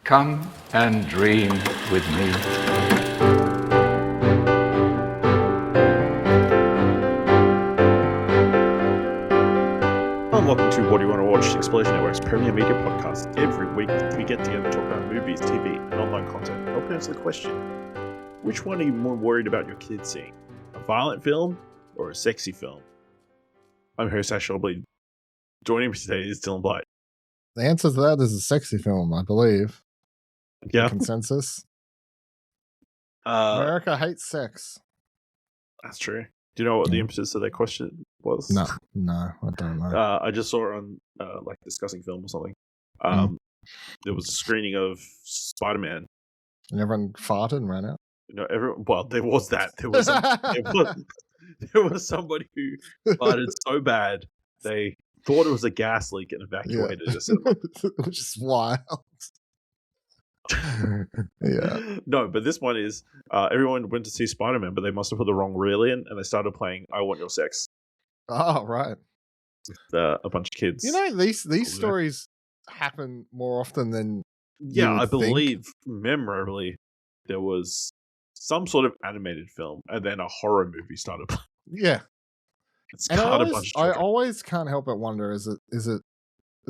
Come and dream with me. Welcome to What Do You Want to Watch, the Explosion Network's premier media podcast. Every week we get together to talk about movies, TV, and online content, helping answer the question, which one are you more worried about your kids seeing? A violent film or a sexy film? I'm host Ash Obley. Joining me today is Dylan Blight. The answer to that is a sexy film, I believe. Yeah. The consensus. America hates sex. That's true. Do you know what the impetus of that question was? No, I don't know. I just saw it on like Discussing Film or something. There was a screening of Spider-Man. And everyone farted and ran out? No, well, there was that. There was somebody who farted so bad they thought it was a gas leak and evacuated us. Which is wild. Yeah. No, but this one is everyone went to see Spider-Man, but they must have put the wrong reel in, and they started playing "I Want Your Sex." Oh, right. With a bunch of kids. You know, these stories happen more often than I believe memorably there was some sort of animated film, and then a horror movie started playing. Yeah. It's and cut a bunch of I always can't help but wonder: is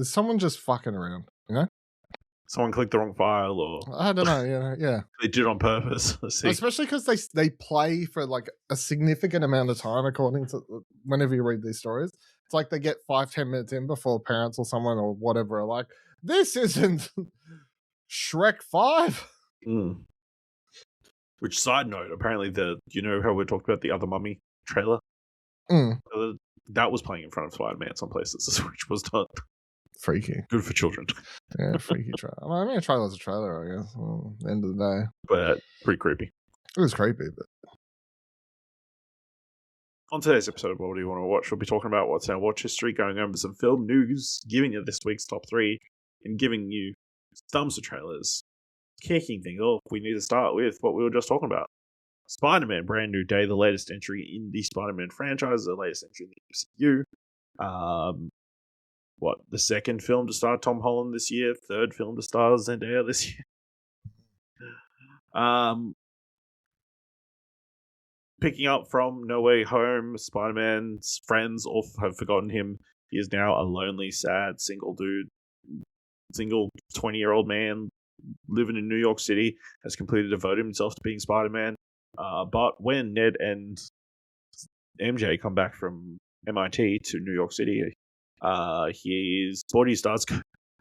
someone just fucking around? You know. Someone clicked the wrong file, or I don't know. Yeah, they did it on purpose. Especially because they play for like a significant amount of time, according to whenever you read these stories. It's like they get 5-10 minutes in before parents or someone or whatever are like, "This isn't Shrek 5." Which, side note, apparently you know how we talked about the other Mummy trailer? That was playing in front of Spider-Man some places, which was not freaky. Good for children. Yeah, freaky trailer. I mean, a trailer's a trailer, I guess. Well, at the end of the day. But pretty creepy. It was creepy, but... On today's episode of What Do You Want to Watch, we'll be talking about what's our watch history, going over some film news, giving you this week's top 3, and giving you thumbs to trailers. Kicking things off, we need to start with what we were just talking about. Spider-Man, Brand New Day, the latest entry in the Spider-Man franchise, the latest entry in the MCU. The second film to star Tom Holland this year, third film to star Zendaya this year. Picking up from No Way Home, Spider-Man's friends all have forgotten him. He is now a lonely, sad, single 20-year-old man living in New York City, has completely devoted himself to being Spider-Man. But when Ned and MJ come back from MIT to New York City, his body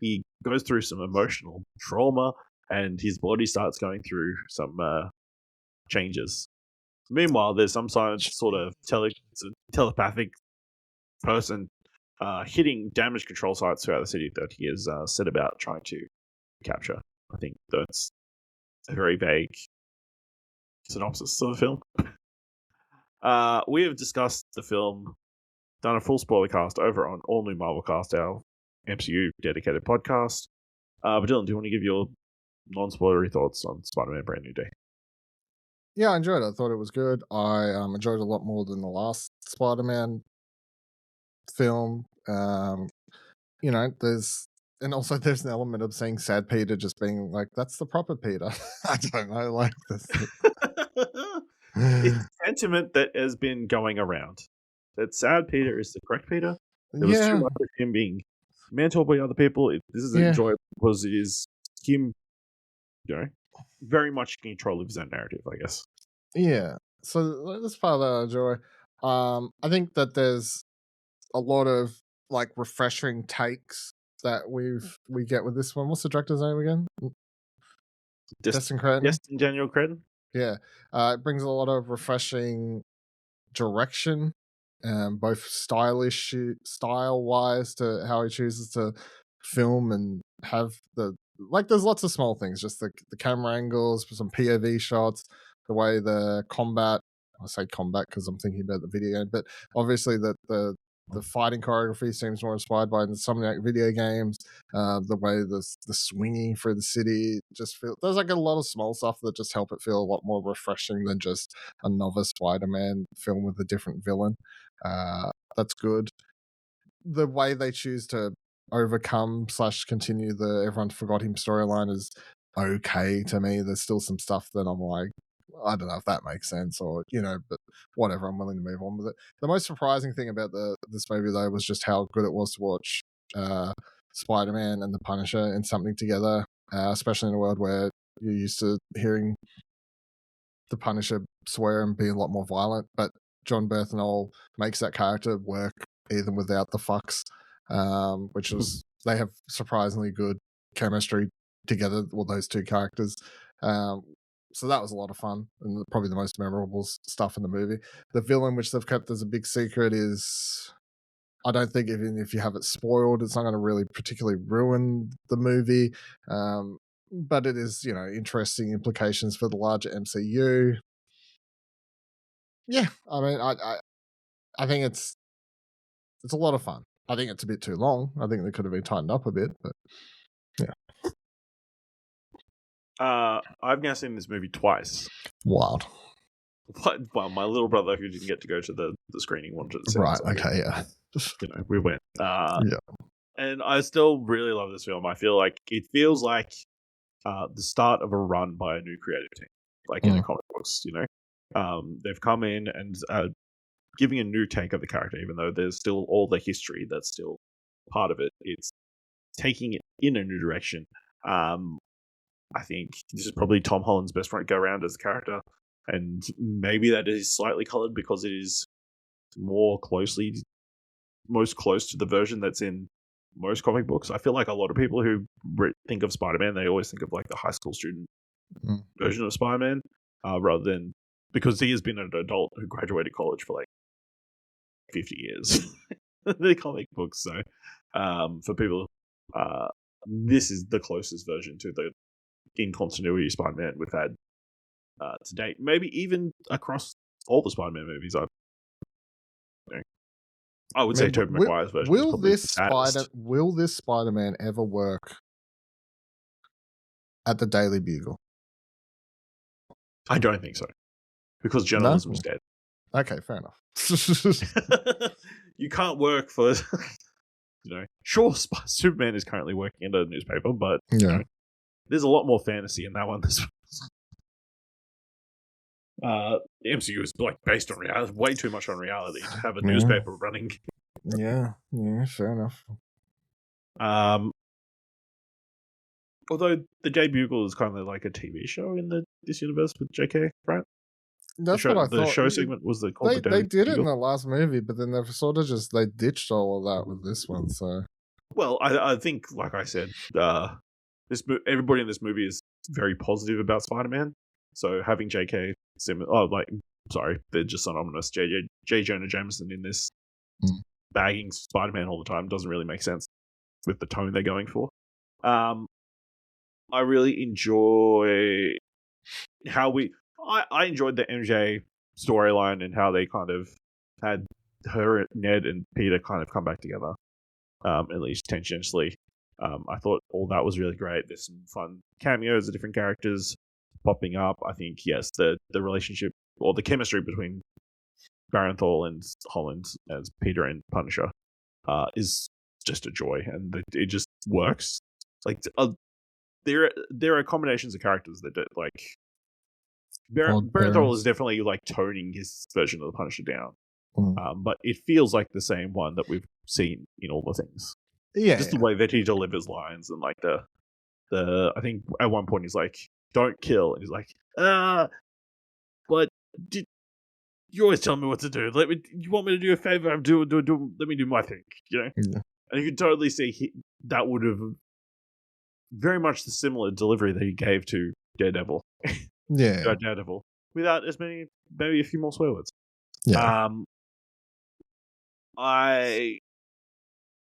he goes through some emotional trauma, and his body starts going through some changes. Meanwhile, there's some sort of telepathic person hitting damage control sites throughout the city that he has set about trying to capture. I think that's a very vague synopsis of the film. We have discussed the film, done a full spoiler cast over on All New Marvel Cast, our MCU dedicated podcast. But Dylan, do you want to give your non-spoilery thoughts on Spider-Man Brand New Day? Yeah, I enjoyed it. I thought it was good. I enjoyed it a lot more than the last Spider-Man film. There's an element of seeing sad Peter just being like, that's the proper Peter. I don't know, like this. It's sentiment that has been going around. That sad Peter is the correct Peter. There was too much of him being mentored by other people. This is enjoyable because it is him, very much in control of his own narrative, I guess. Yeah. So this part that I enjoy. I think that there's a lot of like refreshing takes that we get with this one. What's the director's name again? Destin Cretton. Destin Daniel Cretton. Yeah. It brings a lot of refreshing direction, both style-wise to how he chooses to film and have there's lots of small things, just the camera angles, some POV shots, the way the combat, I say combat because I'm thinking about the video game, but obviously the fighting choreography seems more inspired by some of the video games. The way the swinging through the city just there's like a lot of small stuff that just help it feel a lot more refreshing than just another Spider-Man film with a different villain. That's good. The way they choose to overcome / continue the everyone forgot him storyline is okay to me. There's still some stuff that I'm like, I don't know if that makes sense or, but whatever, I'm willing to move on with it. The most surprising thing about this movie, though, was just how good it was to watch Spider-Man and the Punisher in something together, especially in a world where you're used to hearing the Punisher swear and be a lot more violent. But John Bernthal makes that character work even without the fucks, which was, they have surprisingly good chemistry together, well, those two characters. So that was a lot of fun and probably the most memorable stuff in the movie. The villain, which they've kept as a big secret, is, I don't think even if you have it spoiled, it's not going to really particularly ruin the movie. But it is, interesting implications for the larger MCU. Yeah, I mean, I think it's a lot of fun. I think it's a bit too long. I think they could have been tightened up a bit, but yeah. I've now seen this movie twice. Wild. Well, my little brother, who didn't get to go to the screening, wanted to see it. Right, okay, yeah. We went. Yeah. And I still really love this film. I feel like it feels like the start of a run by a new creative team, like in the comic books, They've come in and giving a new take of the character, even though there's still all the history that's still part of it. It's taking it in a new direction. I think this is probably Tom Holland's best front go round as a character, and maybe that is slightly coloured because it is most close to the version that's in most comic books. I feel like a lot of people who think of Spider-Man, they always think of like the high school student version of Spider-Man, rather than, because he has been an adult who graduated college for like 50 years. The comic books, so for people, this is the closest version to the in continuity Spider-Man we've had to date. Maybe even across all the Spider-Man movies. I would say Tobey Maguire's version. Will this Spider-Man ever work at the Daily Bugle? I don't think so, because journalism's dead. Okay, fair enough. You can't work for, sure, Superman is currently working at a newspaper, but there's a lot more fantasy in that one. The MCU is like based on reality, way too much on reality to have a newspaper running. Yeah, fair enough. Although the Daily Bugle is kind of like a TV show in this universe with JK, right? That's what I thought. The show segment was they did it in the last movie, but then they've sort of they ditched all of that with this one. So, well, I think, like I said, everybody in this movie is very positive about Spider-Man. So having J.K. they're just synonymous. J. Jonah Jameson in this bagging Spider-Man all the time doesn't really make sense with the tone they're going for. I really enjoy how I enjoyed the MJ storyline and how they kind of had her, Ned, and Peter kind of come back together, at least tangentially. I thought all that was really great. There's some fun cameos of different characters popping up. I think, yes, the relationship or the chemistry between Barenthal and Holland as Peter and Punisher is just a joy, and it just works. Like, there are combinations of characters that like. Barenthal is definitely like toning his version of the Punisher down, but it feels like the same one that we've seen in all the things. Yeah, just the way that he delivers lines, and like the I think at one point he's like, "Don't kill," and he's like, but you always tell me what to do. You want me to do a favor? Let me do my thing. And you can totally see that would have very much the similar delivery that he gave to Daredevil. Daredevil, without as many, maybe a few more swear words. I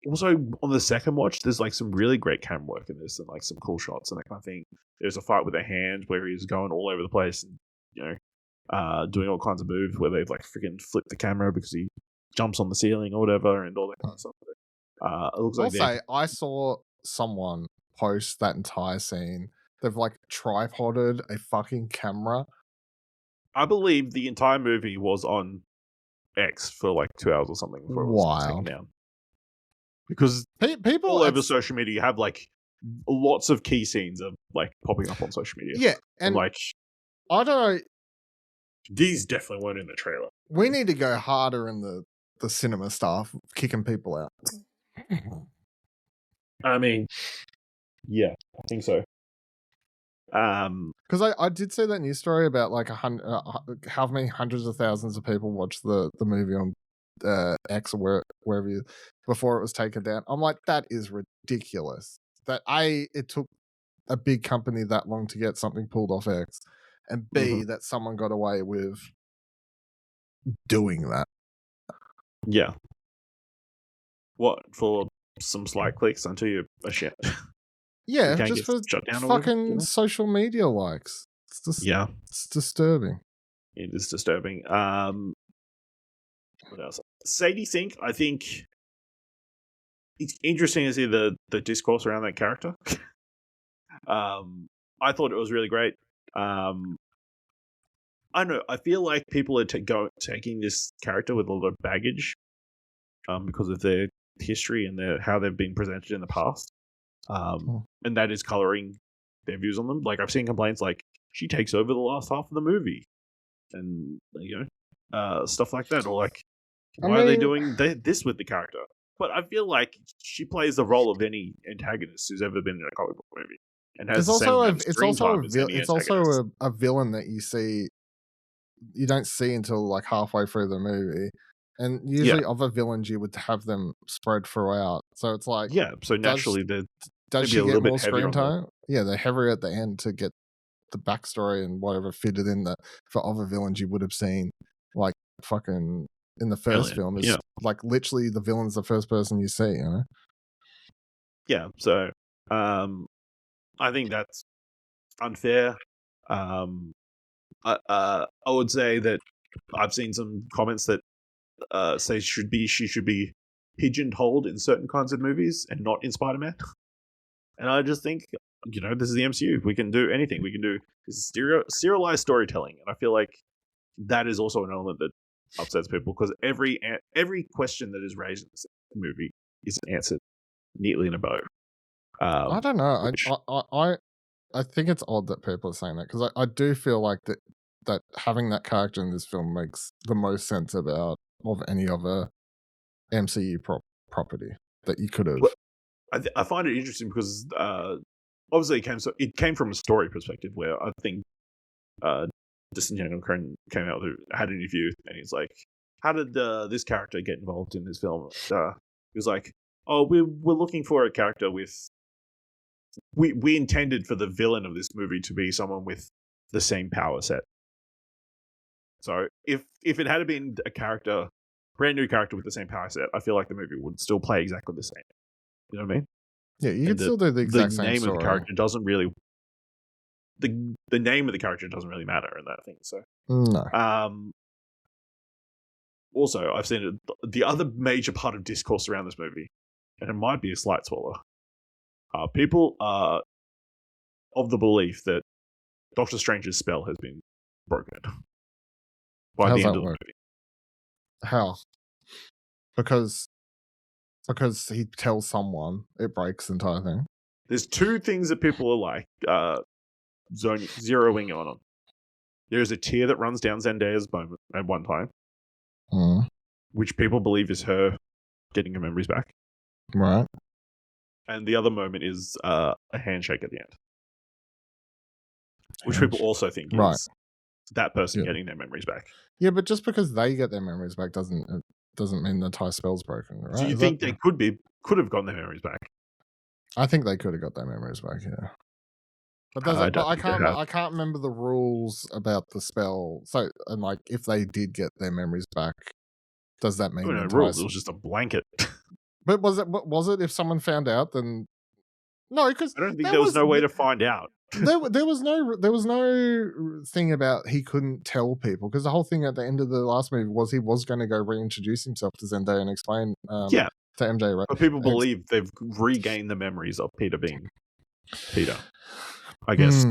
also, on the second watch, there's like some really great camera work in this and like some cool shots and that kind of thing. There's a fight with a hand where he's going all over the place and doing all kinds of moves where they've like freaking flipped the camera because he jumps on the ceiling or whatever and all that kind of stuff. It looks like I saw someone post that entire scene. They've like tripoded a fucking camera. I believe the entire movie was on X for like 2 hours or something before it was taken down. Because people all over social media have like lots of key scenes are like popping up on social media. Yeah, and and like I don't know. these definitely weren't in the trailer. We need to go harder in the cinema stuff, kicking people out. I mean, yeah, I think so. Because I did see that news story about like how many hundreds of thousands of people watched the movie on X or wherever before it was taken down. I'm like, that is ridiculous. That it took a big company that long to get something pulled off X, and B, that someone got away with doing that. Yeah. What, for some slight clicks until you shit? Yeah, just for shut down fucking social media likes. It's just, it's disturbing. It is disturbing. What else? Sadie Sink, I think it's interesting to see the discourse around that character. I thought it was really great. I don't know. I feel like people are taking this character with a lot of baggage, because of their history and how they've been presented in the past, and that is coloring their views on them. Like, I've seen complaints like she takes over the last half of the movie, and stuff like that, or like, why are they doing this with the character? But I feel like she plays the role of any antagonist who's ever been in a comic book movie, and has it's also a villain that you don't see until like halfway through the movie, and usually other villains you would have them spread throughout. So it's like, so naturally does she get more screen time? Yeah, they're heavier at the end to get the backstory and whatever fitted in that for other villains you would have seen, like fucking in the first film is like literally the villain's the first person you see, Yeah, so I think that's unfair. I would say that I've seen some comments that say she should be pigeonholed in certain kinds of movies and not in Spider-Man. And I just think, this is the MCU. We can do anything. We can do this serialized storytelling, and I feel like that is also an element that upsets people, because every question that is raised in this movie is answered neatly in a bow. I don't know. I think it's odd that people are saying that, because I do feel like that having that character in this film makes the most sense of any other MCU property that you could have. I find it interesting because obviously it came from a story perspective, where I think Disenchantment came out, who had an interview, and he's like, how did this character get involved in this film? He was like, we're looking for a character with we intended for the villain of this movie to be someone with the same power set. So if it had been a brand new character with the same power set, I feel like the movie would still play exactly the same. You know what I mean? Yeah, you could still do the exact same name story. Of the character doesn't really the name of the character doesn't really matter in that thing. So no. Also, I've seen it, the other major part of discourse around this movie, and it might be a slight spoiler. People are of the belief that Doctor Strange's spell has been broken by the end of the movie. How? Because he tells someone, it breaks the entire thing. There's two things that people are like zeroing on. There's a tear that runs down Zendaya's moment at one time, which people believe is her getting her memories back. Right. And the other moment is a handshake at the end, which people also think is that person getting their memories back. Yeah, but just because they get their memories back doesn't mean the entire spell's broken, right? Do you think they could have gotten their memories back? I think they could have got their memories back, yeah. But I can't remember the rules about the spell. So, and like, if they did get their memories back, does that mean no rules? It was just a blanket. But was it if someone found out, then no? Because I don't think there was no way to find out. there was no thing about he couldn't tell people, because the whole thing at the end of the last movie was he was going to go reintroduce himself to Zendaya and explain to MJ, right? But people believe they've regained the memories of Peter being Peter, I guess.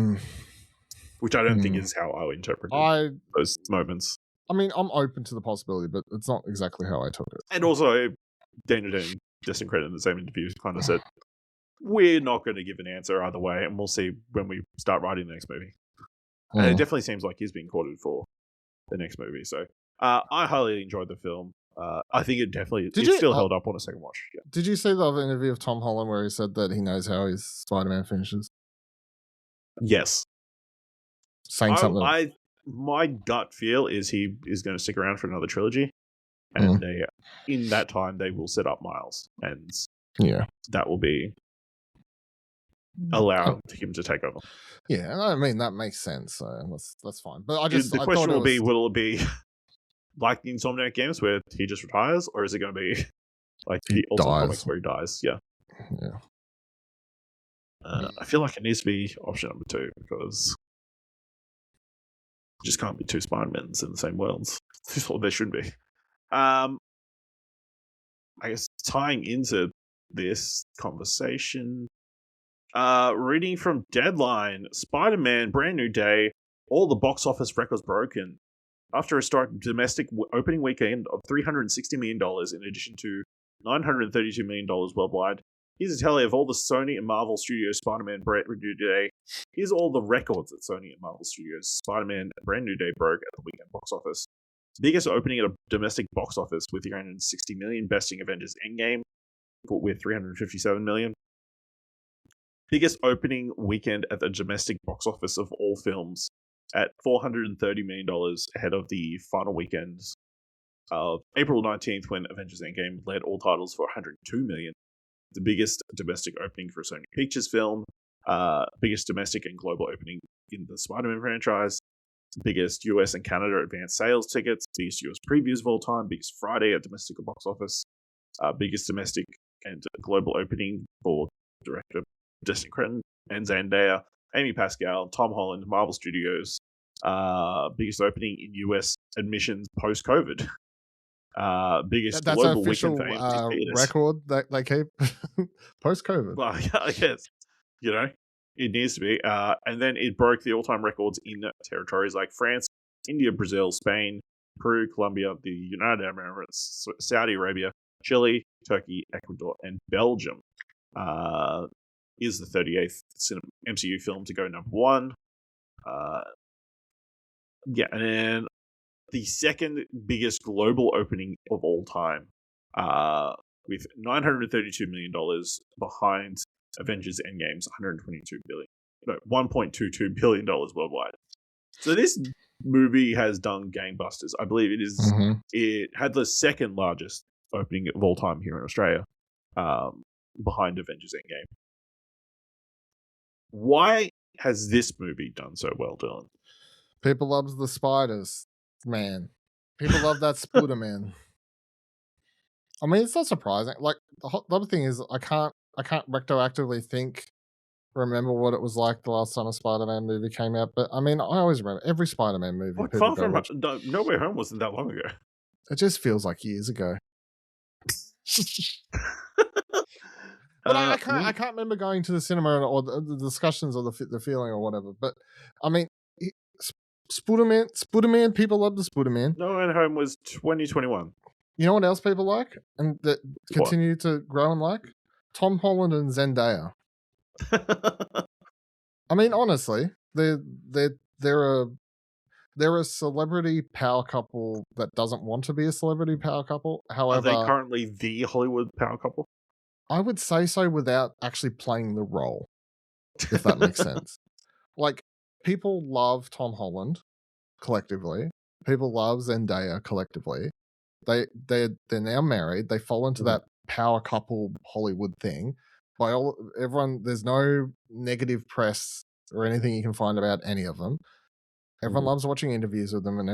Which I don't think is how I interpreted those moments. I mean, I'm open to the possibility, but it's not exactly how I took it. And also, Dana Destin Credit in the same interview kind of said we're not going to give an answer either way, and we'll see when we start writing the next movie. And it definitely seems like he's being courted for the next movie. So I highly enjoyed the film. I think it definitely still held up on a second watch. Yeah. Did you see the other interview of Tom Holland where he said that he knows how his Spider-Man finishes? Yes. Saying something. My gut feel is he is going to stick around for another trilogy, and in that time they will set up Miles, and that will be allow him to take over. Yeah, I mean that makes sense. So that's fine. But The question will be: will it be like the Insomniac games where he just retires, or is it going to be like the Ultimate Comics where he dies? Yeah. I feel like it needs to be option number 2 because just can't be 2 Spider-Mans in the same worlds. Or there should be. I guess tying into this conversation, reading from Deadline, Spider-Man, Brand New Day, all the box office records broken. After a historic domestic opening weekend of $360 million in addition to $932 million worldwide, here's a tally of all the Sony and Marvel Studios Spider-Man Brand New Day. Here's all the records that Sony and Marvel Studios Spider-Man Brand New Day broke at the weekend box office. Biggest opening at a domestic box office with $360 million, besting Avengers Endgame with $357 million. Biggest opening weekend at the domestic box office of all films at $430 million ahead of the final weekends of April 19th when Avengers Endgame led all titles for $102 million. The biggest domestic opening for a Sony Pictures film, biggest domestic and global opening in the Spider-Man franchise, biggest US and Canada advanced sales tickets, biggest US previews of all time, biggest Friday at domestic box office, biggest domestic and global opening for director Destin Cretton and Zendaya, Amy Pascal, Tom Holland, Marvel Studios, biggest opening in US admissions post-COVID. Biggest that's global an official weekend for record that they keep post-COVID. Well, yeah, yes, it needs to be. And then it broke the all-time records in territories like France, India, Brazil, Spain, Peru, Colombia, the United Arab Emirates, Saudi Arabia, Chile, Turkey, Ecuador, and Belgium. Is the 38th MCU film to go number 1. And then the second biggest global opening of all time, with $932 million behind Avengers Endgame's $1.22 billion worldwide. So this movie has done gangbusters. I believe it is. It had the second largest opening of all time here in Australia, behind Avengers Endgame. Why has this movie done so well, Dylan? People love the spiders, man. People love that Spider-Man. I mean, it's not surprising. Like the other thing is, I can't retroactively remember what it was like the last time a Spider-Man movie came out. But I mean, I always remember every Spider-Man movie. Like Far From No Way Home wasn't that long ago. It just feels like years ago. But I can't remember going to the cinema or the discussions or the feeling or whatever. But I mean, Spider-Man, people love the Spider-Man. No Way Home was 2021. You know what else people like and that continue to grow and like? Tom Holland and Zendaya. I mean, honestly, they're a celebrity power couple that doesn't want to be a celebrity power couple. However, are they currently the Hollywood power couple? I would say so without actually playing the role, if that makes sense. Like, people love Tom Holland collectively. People love Zendaya collectively. They're now married. They fall into that power couple Hollywood thing. By everyone, there's no negative press or anything you can find about any of them. Everyone loves watching interviews with them, and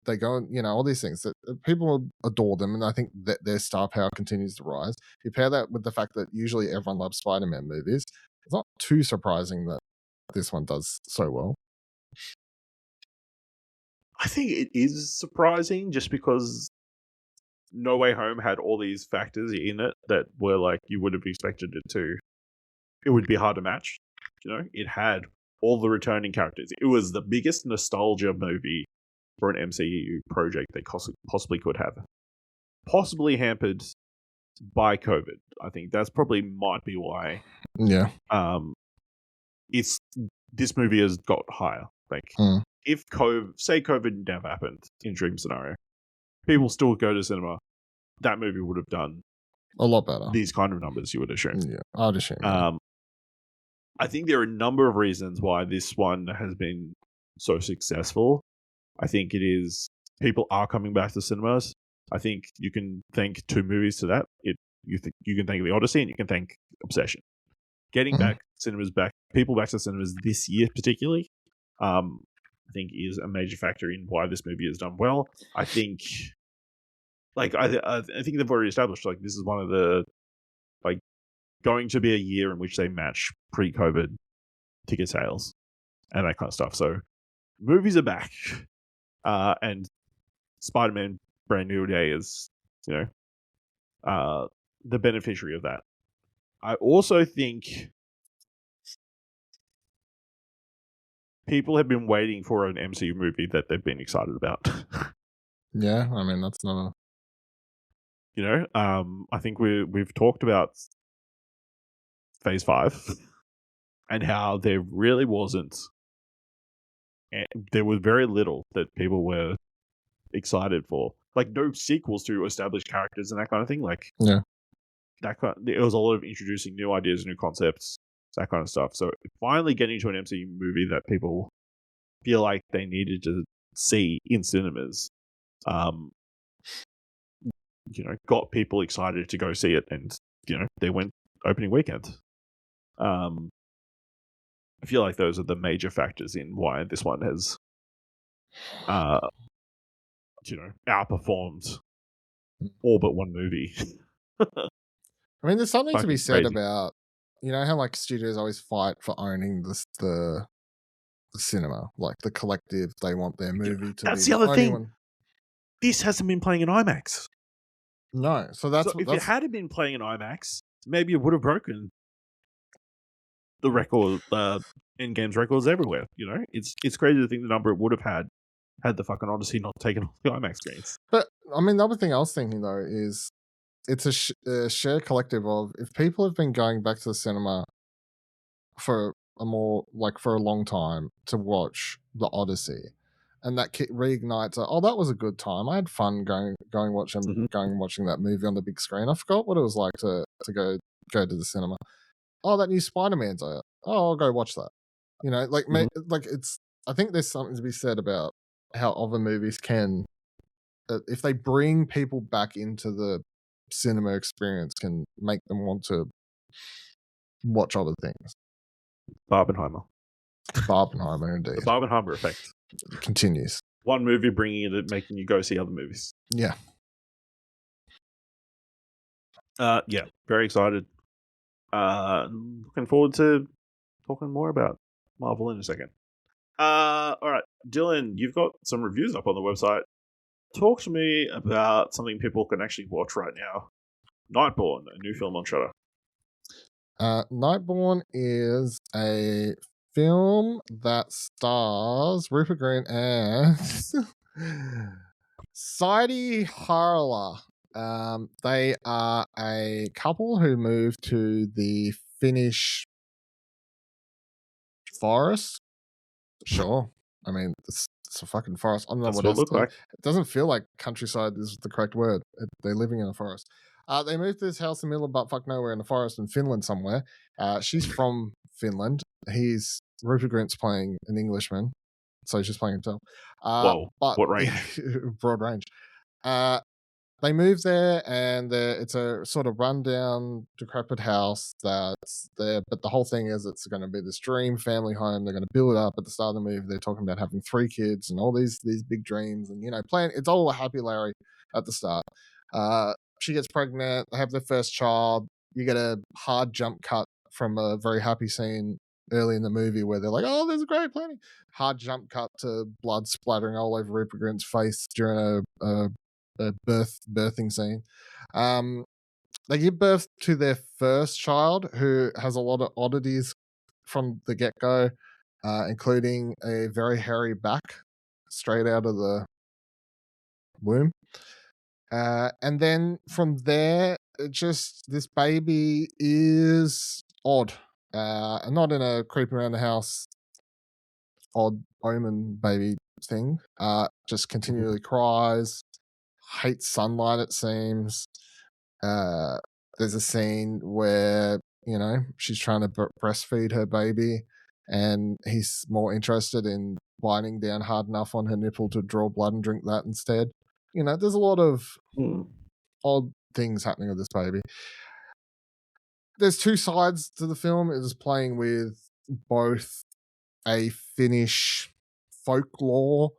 they go and all these things that people adore them, and I think that their star power continues to rise. You pair that with the fact that usually everyone loves Spider-Man movies. It's not too surprising that this one does so well. I think it is surprising just because No Way Home had all these factors in it that were like you would have expected it to. It would be hard to match. It had all the returning characters. It was the biggest nostalgia movie for an MCU project they possibly could have. Possibly hampered by COVID. I think that's probably might be why. Yeah. It's this movie has got higher. Like if COVID never happened in dream scenario, people still go to cinema. That movie would have done a lot better. These kind of numbers, you would assume. Yeah, I'd assume. Yeah. I think there are a number of reasons why this one has been so successful. I think it is people are coming back to cinemas. I think you can thank two movies to that. You can thank The Odyssey and you can thank Obsession. Getting people back to cinemas this year particularly, I think is a major factor in why this movie has done well. I think, I think they've already established like this is one of the going to be a year in which they match pre-COVID ticket sales and that kind of stuff. So movies are back, and Spider-Man Brand New Day is, the beneficiary of that. I also think people have been waiting for an MCU movie that they've been excited about. Yeah, I mean that's not I think we've talked about Phase 5 and how there really wasn't, there was very little that people were excited for. Like no sequels to established characters and that kind of thing. Like it was a lot of introducing new ideas, new concepts, that kind of stuff. So finally getting to an MCU movie that people feel like they needed to see in cinemas, got people excited to go see it, and they went opening weekend. I feel like those are the major factors in why this one has, outperformed all but one movie. I mean, there's something to be said crazy about, how like studios always fight for owning the cinema, like the collective. They want their movie to That's be the other only thing. one. This hasn't been playing in IMAX. No, so if it had been playing in IMAX, maybe it would have broken the record, in-games records everywhere. It's crazy to think the number it would have had the fucking Odyssey not taken off the IMAX screens. But I mean, the other thing I was thinking though is it's a shared collective of, if people have been going back to the cinema for a long time to watch the Odyssey, and that reignites that was a good time. I had fun going watching that movie on the big screen. I forgot what it was like to go to the cinema. Oh, that new Spider-Man's out. Oh, I'll go watch that. It's. I think there's something to be said about how other movies can, if they bring people back into the cinema experience, can make them want to watch other things. Barbenheimer, indeed. The Barbenheimer effect continues. One movie bringing it and making you go see other movies. Yeah. Yeah, very excited. Looking forward to talking more about Marvel in a second. All right, Dylan, you've got some reviews up on the website. Talk to me about something people can actually watch right now. Nightborn, a new film on Shudder. Nightborn is a film that stars Rupert Grint and Sadie Harla. They are a couple who moved to the Finnish forest. Sure. I mean, it's a fucking forest. I don't know what else. Like. It doesn't feel like countryside is the correct word. They're living in a forest. They moved to this house in the middle of buttfuck nowhere in the forest in Finland somewhere. She's from Finland. Rupert Grint's playing an Englishman, so he's just playing himself. Whoa, but what range? Broad range. They moved there, and it's a sort of rundown, decrepit house that's there. But the whole thing is it's going to be this dream family home. They're going to build it up. At the start of the movie, they're talking about having 3 kids and all these big dreams, and plan. It's all a happy Larry at the start. She gets pregnant. They have their first child. You get a hard jump cut from a very happy scene early in the movie where they're like, "Oh, there's a great planning." Hard jump cut to blood splattering all over Rupert Grint's face during a birthing scene. They give birth to their first child, who has a lot of oddities from the get-go, including a very hairy back straight out of the womb. And then from there, this baby is odd. And not in a creep around the house, odd omen baby thing. Just continually cries, hates sunlight, it seems. There's a scene where, she's trying to breastfeed her baby, and he's more interested in biting down hard enough on her nipple to draw blood and drink that instead. There's a lot of odd things happening with this baby. There's two sides to the film. It is playing with both a Finnish folklore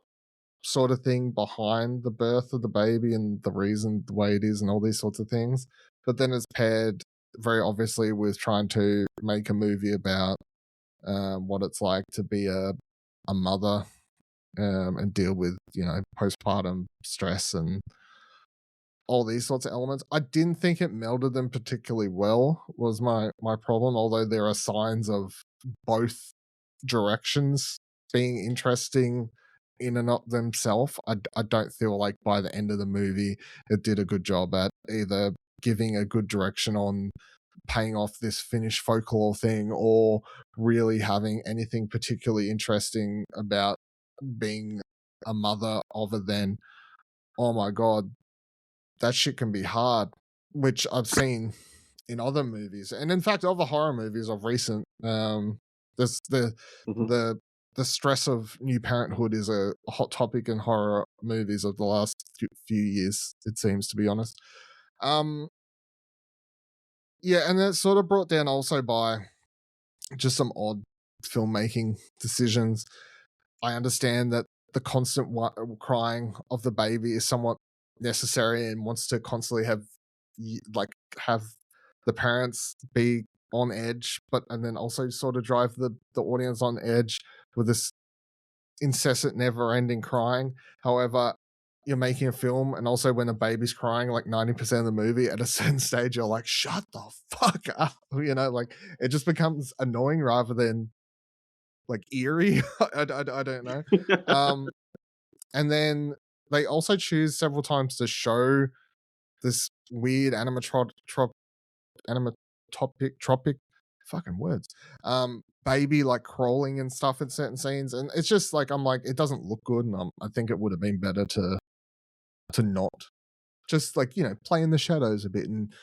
sort of thing behind the birth of the baby and the reason the way it is and all these sorts of things. But then it's paired very obviously with trying to make a movie about what it's like to be a mother and deal with, postpartum stress and all these sorts of elements. I didn't think it melded them particularly well, was my problem, although there are signs of both directions being interesting in and of themselves. I don't feel like by the end of the movie it did a good job at either giving a good direction on paying off this Finnish folklore thing or really having anything particularly interesting about being a mother other than, oh my god, that shit can be hard, which I've seen in other movies, and in fact, other horror movies of recent. There's the stress of new parenthood is a hot topic in horror movies of the last few years. It seems, to be honest. Yeah, and that's sort of brought down also by just some odd filmmaking decisions. I understand that the constant crying of the baby is somewhat necessary and wants to constantly have the parents be on edge, and then also sort of drive the audience on edge with this incessant, never-ending crying. However, you're making a film, and also when a baby's crying like 90% of the movie, at a certain stage, you're like, shut the fuck up. It just becomes annoying rather than like eerie. I don't know. And then they also choose several times to show this weird tropic fucking words baby like crawling and stuff in certain scenes, and it's just like, I'm like, it doesn't look good, and I think it would have been better to not just like, play in the shadows a bit and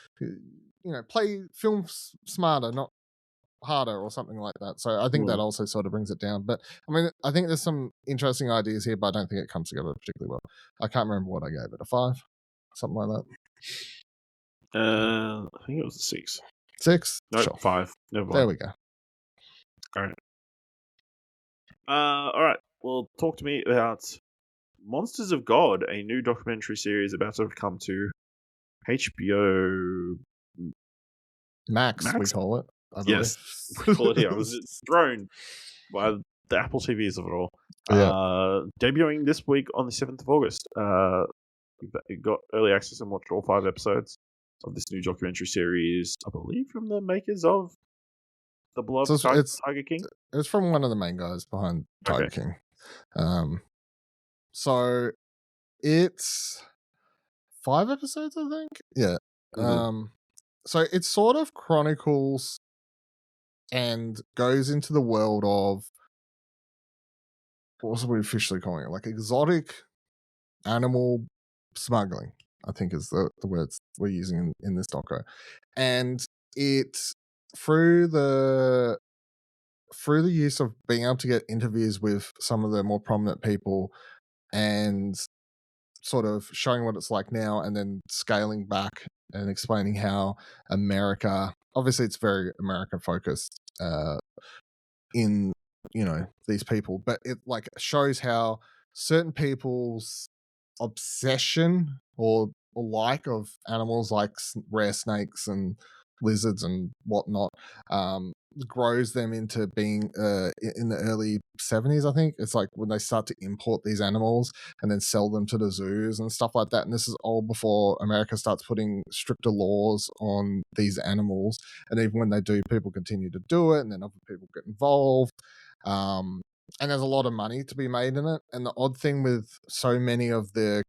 play films smarter, not harder, or something like that. So I think that also sort of brings it down. But I mean, I think there's some interesting ideas here, but I don't think it comes together particularly well. I can't remember what I gave it, a 5, something like that. I think it was a 6. 6? No, sure. 5. Never mind. There we go. All right. Well, talk to me about Monsters of God, a new documentary series about to come to HBO Max, we call it. I believe. Yes, we call it here. I was thrown by the Apple TVs of it all. Yeah. Debuting this week on the 7th of August. You got early access and watched all 5 episodes of this new documentary series, I believe, from the makers of The Beloved Tiger King. It's from one of the main guys behind Tiger King. So it's 5 episodes, I think. Yeah. So it sort of chronicles and goes into the world of, what was we officially calling it? Like exotic animal smuggling, I think is the words we're using in this doco. And it's through the use of being able to get interviews with some of the more prominent people and sort of showing what it's like now, and then scaling back and explaining how America, obviously it's very America focused in, these people, but it like shows how certain people's obsession or like of animals like rare snakes and lizards and whatnot grows them into being in the early 70s, I think. It's like when they start to import these animals and then sell them to the zoos and stuff like that. And this is all before America starts putting stricter laws on these animals. And even when they do, people continue to do it, and then other people get involved. And there's a lot of money to be made in it. And the odd thing with so many of the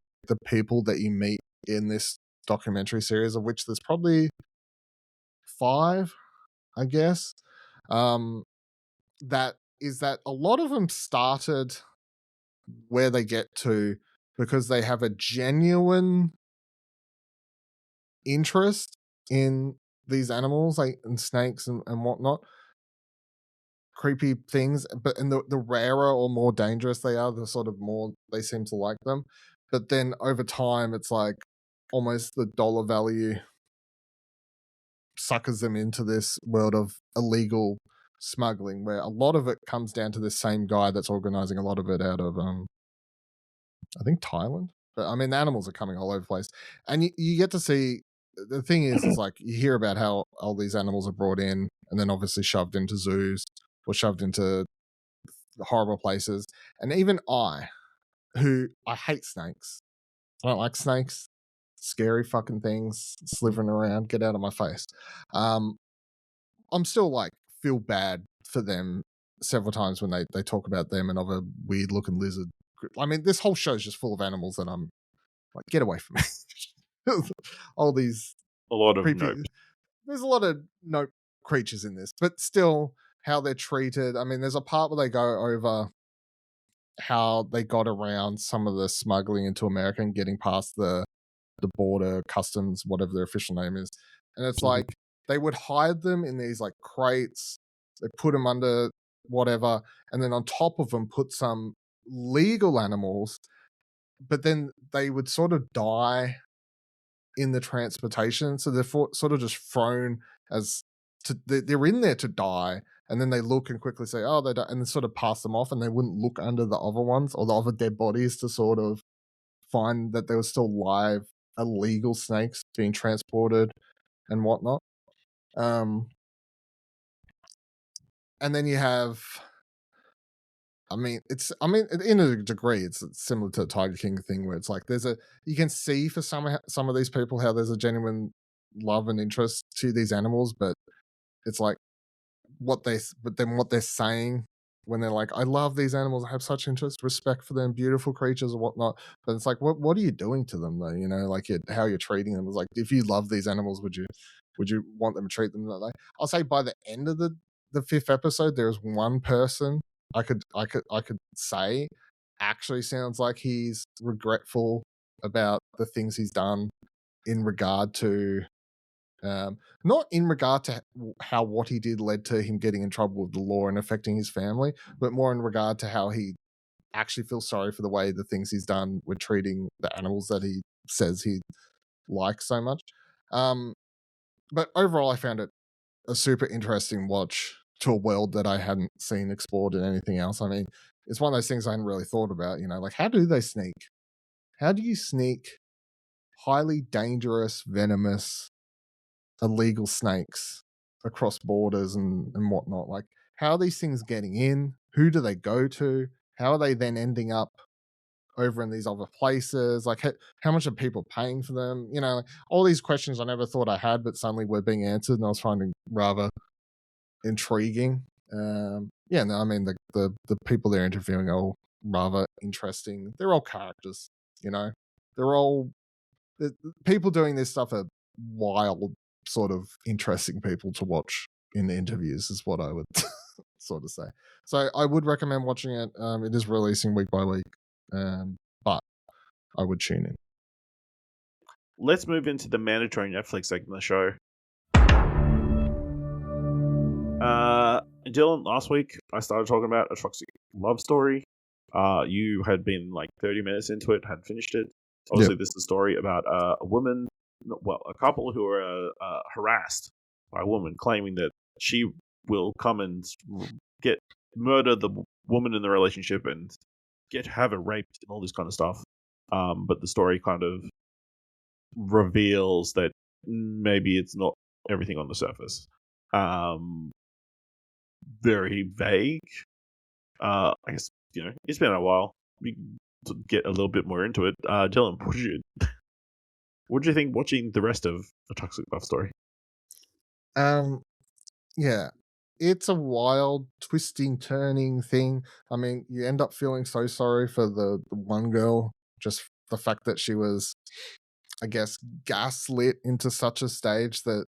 people that you meet in this documentary series, of which there's probably 5, I guess. That is that a lot of them started where they get to because they have a genuine interest in these animals, like and snakes and whatnot, creepy things. But and the rarer or more dangerous they are, the sort of more they seem to like them. But then over time, it's like almost the dollar value suckers them into this world of illegal smuggling, where a lot of it comes down to this same guy that's organizing a lot of it out of I think Thailand. But I mean, the animals are coming all over the place, and you get to see. The thing is like you hear about how all these animals are brought in and then obviously shoved into zoos or shoved into horrible places. And even I hate snakes. I don't like snakes. Scary fucking things slithering around. Get out of my face. I'm still like feel bad for them several times when they talk about them and of a weird looking lizard. I mean, this whole show is just full of animals that I'm like, get away from me. All these A lot of creepy. nope. There's a lot of nope creatures in this, but still how they're treated. I mean, there's a part where they go over how they got around some of the smuggling into America and getting past the border customs, whatever their official name is. And it's like they would hide them in these like crates. They put them under whatever, and then on top of them put some legal animals, but then they would sort of die in the transportation. So they're sort of just thrown as they're in there to die, and then they look and quickly say, oh, they don't, and then sort of pass them off, and they wouldn't look under the other ones or the other dead bodies to sort of find that there were still live illegal snakes being transported and whatnot. And then you have, in a degree, it's similar to the Tiger King thing where it's like you can see for some of these people how there's a genuine love and interest to these animals, but it's like what they're saying when they're like, I love these animals, I have such interest, respect for them, beautiful creatures and whatnot. But it's like, what are you doing to them though? You know, like how you're treating them. It's like, if you love these animals, would you want them to treat them that way? I'll say by the end of the 5th episode, there's one person I could say actually sounds like he's regretful about the things he's done in regard to not in regard to how what he did led to him getting in trouble with the law and affecting his family, but more in regard to how he actually feels sorry for the way the things he's done with treating the animals that he says he likes so much. But overall, I found it a super interesting watch to a world that I hadn't seen explored in anything else. I mean, it's one of those things I hadn't really thought about, you know, like how do they sneak? How do you sneak highly dangerous, venomous, illegal snakes across borders and whatnot? Like, how are these things getting in? Who do they go to? How are they then ending up over in these other places? Like, how much are people paying for them? You know, like, all these questions I never thought I had, but suddenly were being answered, and I was finding rather intriguing. Yeah, no, I mean the people they're interviewing are all rather interesting. They're all characters, you know. They're all the people doing this stuff are wild, sort of interesting people to watch in the interviews, is what I would sort of say. So I would recommend watching it. It is releasing week by week, but I would tune in. Let's move into the mandatory Netflix segment of the show. Dylan, last week I started talking about a toxic love story. You had been like 30 minutes into it, had finished it. Obviously, This is a story about a woman, a couple who are harassed by a woman claiming that she will come and murder the woman in the relationship and have her raped and all this kind of stuff. But the story kind of reveals that maybe it's not everything on the surface. Very vague. I guess, you know, it's been a while. We can get a little bit more into it. Dylan, what did you think watching the rest of A Toxic Love Story? Yeah, it's a wild, twisting, turning thing. I mean, you end up feeling so sorry for the one girl, just the fact that she was I guess, gaslit into such a stage that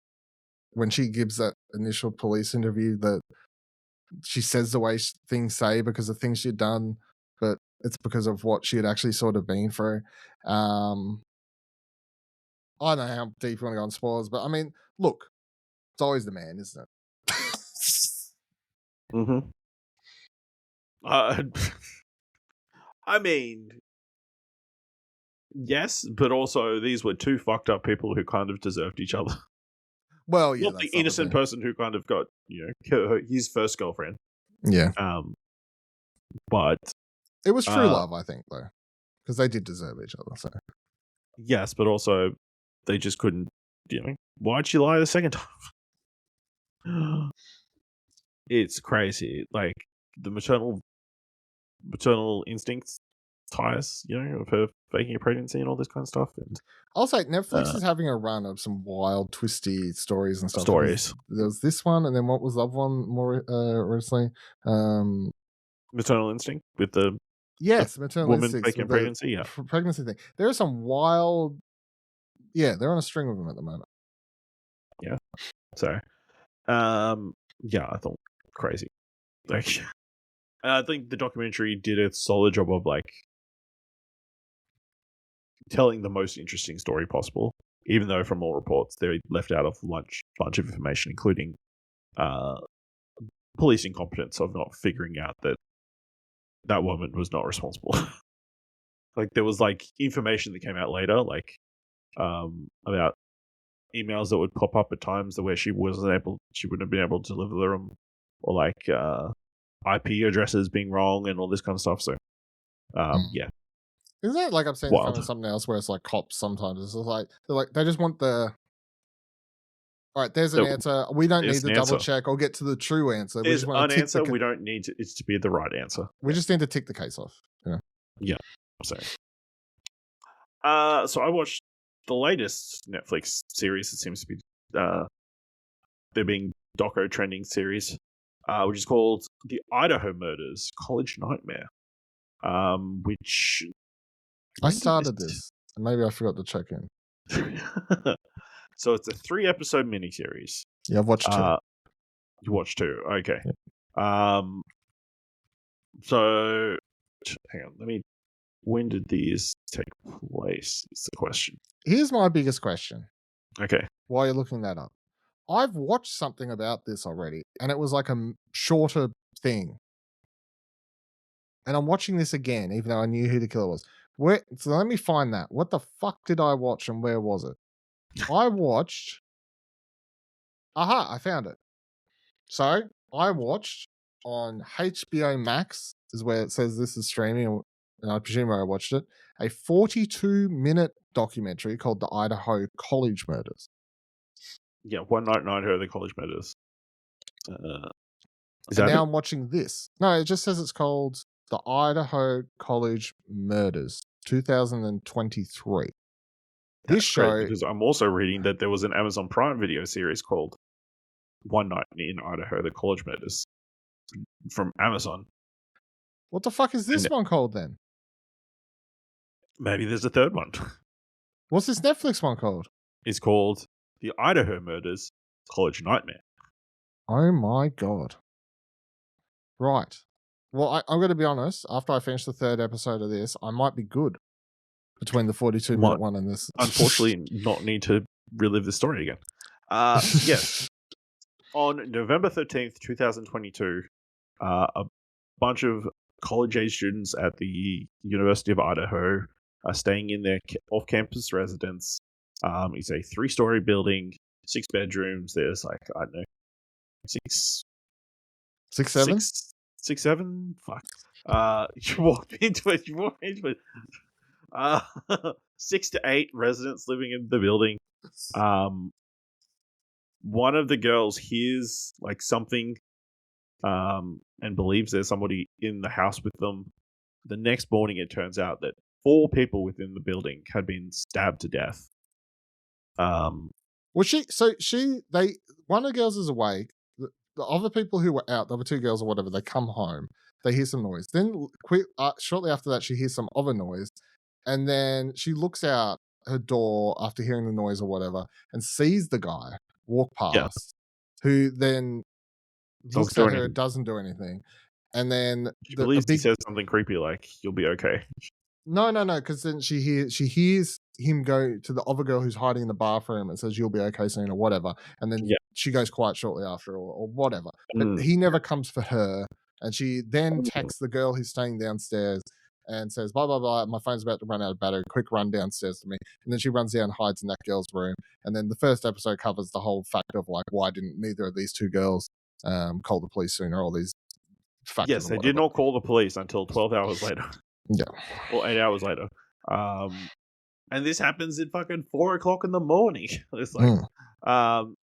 when she gives that initial police interview, that she says the way things say because of things she'd done, but it's because of what she had actually sort of been through. I don't know how deep you want to go on spoilers, but I mean, look, it's always the man, isn't it? Mm-hmm. I mean, yes, but also these were two fucked up people who kind of deserved each other. Well, yeah, Not the innocent person who kind of got, his first girlfriend. Yeah. But it was true love, I think, though, because they did deserve each other. So yes, but also they just couldn't. Why'd she lie the second time? It's crazy. Like the maternal instincts ties, of her faking a pregnancy and all this kind of stuff. And I'll say Netflix is having a run of some wild, twisty stories and stuff. Stories. There was this one, and then what was the other one more recently? Maternal instinct with the maternal woman instincts faking a pregnancy. Yeah, pregnancy thing. There are some wild. Yeah, they're on a string of them at the moment. Yeah. So, I thought crazy. Like, I think the documentary did a solid job of like telling the most interesting story possible, even though from all reports they left out a bunch of information, including police incompetence of not figuring out that woman was not responsible. Like there was like information that came out later, like about emails that would pop up at times where she wouldn't have been able to deliver them, or like IP addresses being wrong and all this kind of stuff. So yeah. Isn't that like I'm saying kind of something else where it's like cops sometimes? It's like they just want the all right, there's an answer. We don't need to double check or get to the true answer. There's an answer. We don't need it to be the right answer. We just need to tick the case off. Yeah. So I watched the latest Netflix series. It seems to be they're being doco trending series, which is called The Idaho Murders: College Nightmare. Which I started this, and maybe I forgot to check in. So it's a 3-episode miniseries. Yeah, I've watched 2. You watched 2, okay. Yeah. So hang on, when did these take place is the question. Here's my biggest question. Okay. While you're looking that up, I've watched something about this already, and it was like a shorter thing. And I'm watching this again, even though I knew who the killer was. So let me find that. What the fuck did I watch, and where was it? I watched. Aha! I found it. So I watched on HBO Max, is where it says this is streaming, and I presume I watched it. A 42-minute documentary called The Idaho College Murders. Yeah, One Night in Idaho, The College Murders. Now I'm watching this. No, it just says it's called The Idaho College Murders, 2023. This show, because I'm also reading that there was an Amazon Prime Video series called One Night in Idaho, The College Murders, from Amazon. What the fuck is this one called then? Maybe there's a third one. What's this Netflix one called? It's called The Idaho Murders: College Nightmare. Oh my god. Right. Well, I'm going to be honest. After I finish the 3rd episode of this, I might be good between the 42-minute one and this. Unfortunately, not need to relive the story again. Yes. On November 13th, 2022, a bunch of college-age students at the University of Idaho are staying in their off-campus residence. It's a 3-story building, 6 bedrooms. There's like, I don't know, 6, 7? Fuck. You walked into it. 6 to 8 residents living in the building. One of the girls hears like something and believes there's somebody in the house with them. The next morning, it turns out that 4 people within the building had been stabbed to death. Well, one of the girls is awake. The other people who were out, the other 2 girls or whatever, they come home. They hear some noise. Then shortly after that, she hears some other noise. And then she looks out her door after hearing the noise or whatever, and sees the guy walk Yeah. past, who then Doesn't looks do at her, anything. doesn't do anything, and then She a believes he big says something creepy like, "You'll be okay." no, because then she hears him go to the other girl who's hiding in the bathroom and says, "You'll be okay soon," or whatever, and then Yeah. she goes quiet shortly after, or whatever. But Mm. he never comes for her, and she then Mm. texts the girl who's staying downstairs and says, "Blah blah blah. My phone's about to run out of battery. Quick, run downstairs to me." And then she runs down, and hides in that girl's room, and then the first episode covers the whole fact of like why didn't neither of these two girls call the police sooner? All these factors Yes, or they did whatever. not call the police until 12 hours later. Yeah. Or 8 hours later. And this happens at fucking 4 o'clock in the morning. It's like, and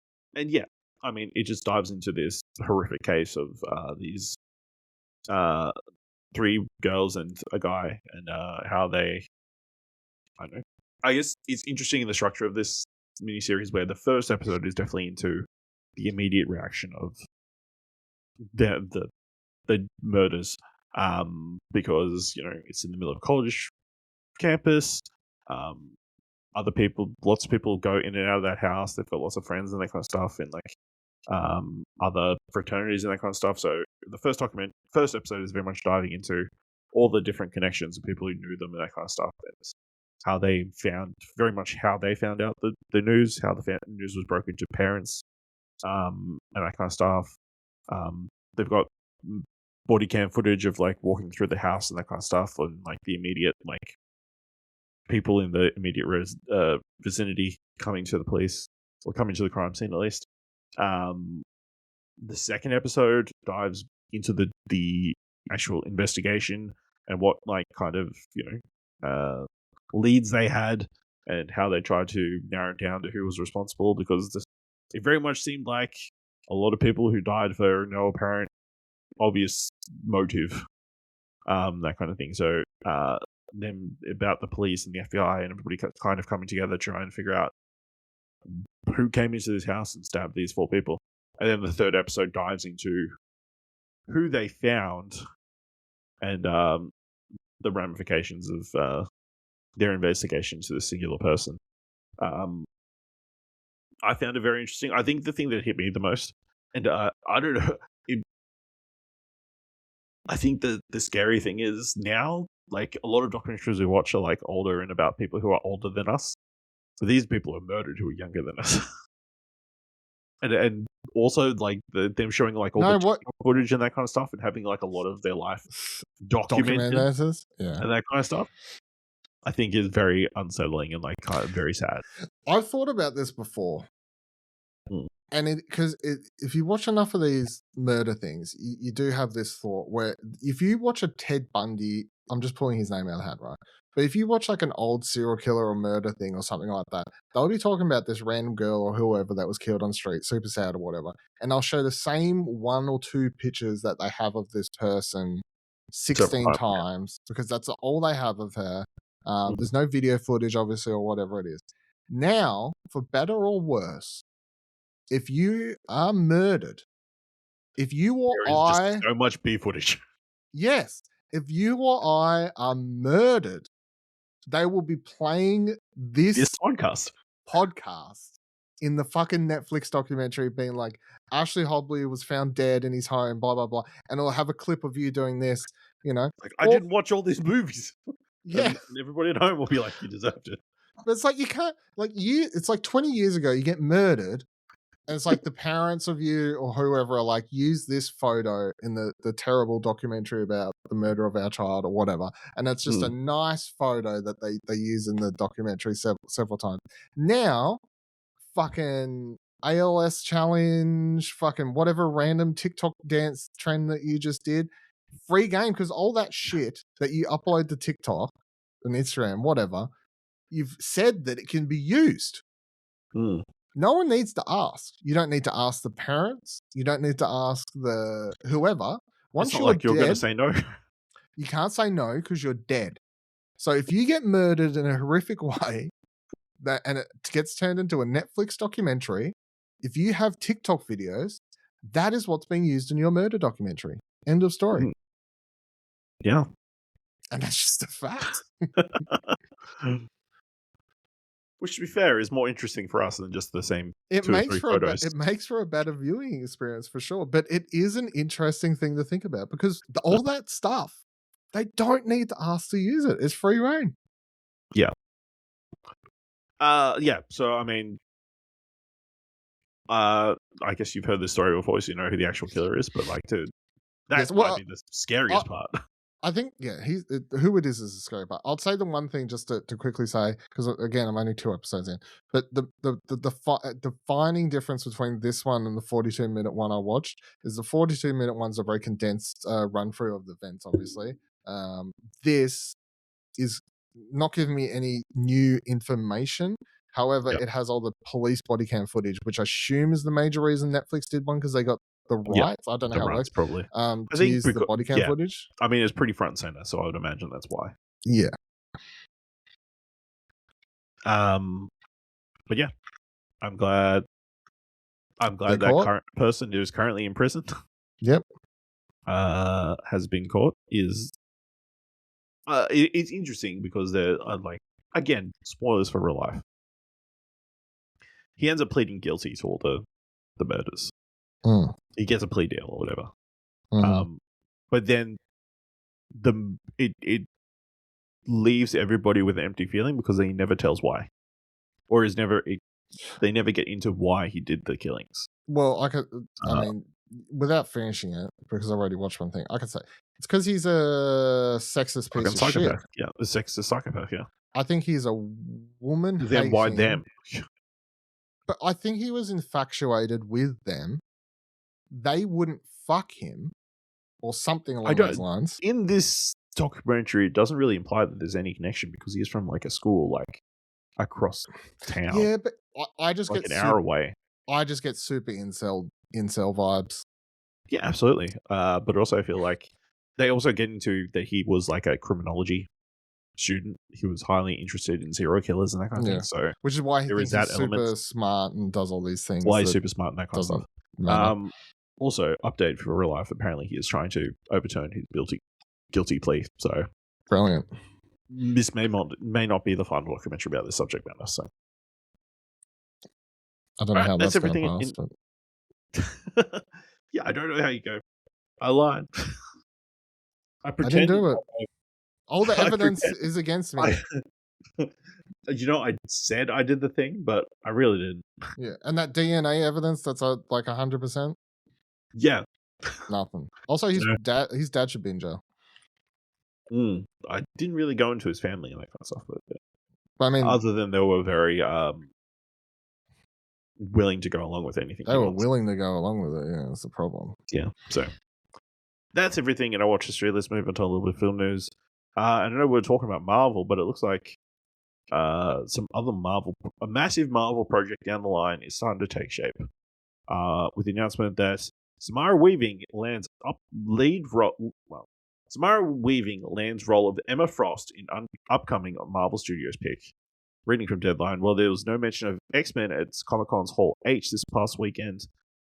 yeah, I mean, it just dives into this horrific case of these 3 girls and a guy, and how they, I don't know. I guess it's interesting in the structure of this miniseries where the first episode is definitely into the immediate reaction of the murders, because it's in the middle of a college campus. Other people, lots of people go in and out of that house. They've got lots of friends and that kind of stuff, and like other fraternities and that kind of stuff. So the first episode is very much diving into all the different connections of people who knew them and that kind of stuff. And how they found out the news, how the news was broken to parents, and that kind of stuff. They've got body cam footage of like walking through the house and that kind of stuff, and like the immediate like people in the immediate vicinity coming to the police, or coming to the crime scene at least. The second episode dives into the actual investigation and what like kind of leads they had, and how they tried to narrow down to who was responsible, because it very much seemed like a lot of people who died for no apparent obvious motive, that kind of thing. So them about the police and the FBI and everybody kind of coming together trying to figure out who came into this house and stabbed these 4 people. And then the third episode dives into who they found, and the ramifications of their investigation to this singular person. I found it very interesting. I think the thing that hit me the most, and I don't know, I think the scary thing is now, like, a lot of documentaries we watch are like older and about people who are older than us. So these people are murdered who are younger than us. and also like them showing like all No, the what footage and that kind of stuff, and having like a lot of their life documented Yeah. and that kind of stuff, I think is very unsettling and like kind of very sad. I've thought about this before. Mm. And because if you watch enough of these murder things, you do have this thought where if you watch a Ted Bundy, I'm just pulling his name out of the hat, right? But if you watch like an old serial killer or murder thing or something like that, they'll be talking about this random girl or whoever that was killed on the street, super sad or whatever. And they'll show the same 1 or 2 pictures that they have of this person 16 times, because that's all they have of her. There's no video footage, obviously, or whatever it is. Now, for better or worse, if you are murdered, if you or There is I, just so much B footage. yes, if you or I are murdered, they will be playing this podcast in the fucking Netflix documentary, being like, Ashley Hobley was found dead in his home, blah, blah, blah. And it'll have a clip of you doing this, Like, I didn't watch all these movies. Yeah. And everybody at home will be like, you deserved it. But it's like, you can't, like, it's like 20 years ago, you get murdered, and it's like the parents of you or whoever are like, use this photo in the terrible documentary about the murder of our child or whatever. And it's just a nice photo that they use in the documentary several times. Now, fucking ALS challenge, fucking whatever random TikTok dance trend that you just did, free game, because all that shit that you upload to TikTok and Instagram, whatever, you've said that it can be used. No one needs to ask. You don't need to ask the parents. You don't need to ask the whoever. Once it's not you're like you're dead, going to say no. You can't say no because you're dead. So if you get murdered in a horrific way, and it gets turned into a Netflix documentary, if you have TikTok videos, that is what's being used in your murder documentary. End of story. Yeah. And that's just a fact. Which, to be fair, is more interesting for us than just the same It 2 or makes 3 for photos. it makes for a better viewing experience for sure. But it is an interesting thing to think about because all that stuff, they don't need to ask to use it. It's free reign. Yeah. So, I mean, I guess you've heard this story before, so you know who the actual killer is. But like, that Yes, might well, be the scariest part. I think, yeah, who it is a scary part. I'll say the one thing just to quickly say, because again, I'm only 2 episodes in, but the defining difference between this one and the 42-minute one I watched is the 42-minute one's a very condensed run through of the events, obviously. This is not giving me any new information. However, Yep. it has all the police body cam footage, which I assume is the major reason Netflix did one because they got the rights. I don't know The how it rights, works. probably. To think use the because- body cam yeah. footage. I mean, it's pretty front and center, so I would imagine that's why. Yeah. But yeah, I'm glad They're that caught? current person who is currently in prison Yep. has been caught. It's interesting because they're like, again, spoilers for real life. He ends up pleading guilty to all the murders. Mm. He gets a plea deal or whatever. Mhm. But then it leaves everybody with an empty feeling because he never tells why, or they never get into why he did the killings. Well, I mean, without finishing it, because I already watched one thing, I could say it's because he's a sexist piece of shit. Psychopath. Yeah, the sexist psychopath. Yeah. I think he's a woman. Then why them? But I think he was infatuated with them. They wouldn't fuck him, or something along those lines. In this documentary, it doesn't really imply that there's any connection because he's from like a school like across town. Yeah, but I just like get an hour away. I just get super incel vibes. Yeah, absolutely. But also I feel like they also get into that he was like a criminology student. He was highly interested in serial killers and that kind of thing. So which is why he there thinks is that he's super element. smart and does all these things. Why he's super smart and that kind of stuff. Matter. Also, update for real life. Apparently, he is trying to overturn his guilty plea. So Brilliant. This may not be the final documentary about this subject matter. So I don't know how that's going to everything pass. But... yeah, I don't know how you go. I lied. I didn't do it. All the evidence is against me. I said I did the thing, but I really didn't. Yeah, and that DNA evidence that's like 100%. Yeah, nothing. Also, his dad should be in jail. I didn't really go into his family and that kind of stuff, but I mean, other than they were very willing to go along with anything. They were willing to go along with it. Yeah, that's the problem. Yeah, so that's everything in our watch history. Let's move on to a little bit of film news. I know we're talking about Marvel, but it looks like some other a massive Marvel project down the line is starting to take shape. With the announcement that Samara Weaving lands Samara Weaving lands role of Emma Frost in upcoming Marvel Studios pick. Reading from Deadline, while there was no mention of X-Men at Comic-Con's Hall H this past weekend,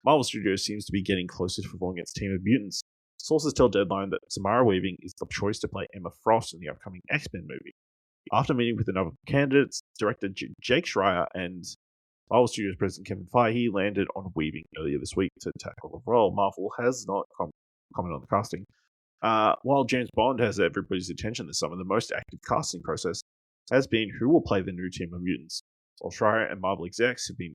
Marvel Studios seems to be getting closer to forming its team of mutants. Sources tell Deadline that Samara Weaving is the choice to play Emma Frost in the upcoming X-Men movie. After meeting with another candidates, director Jake Schreier and Marvel Studios president Kevin Feige landed on Weaving earlier this week to tackle the role. Marvel has not commented on the casting. While James Bond has everybody's attention this summer, the most active casting process has been who will play the new team of mutants. While Schreier and Marvel execs have been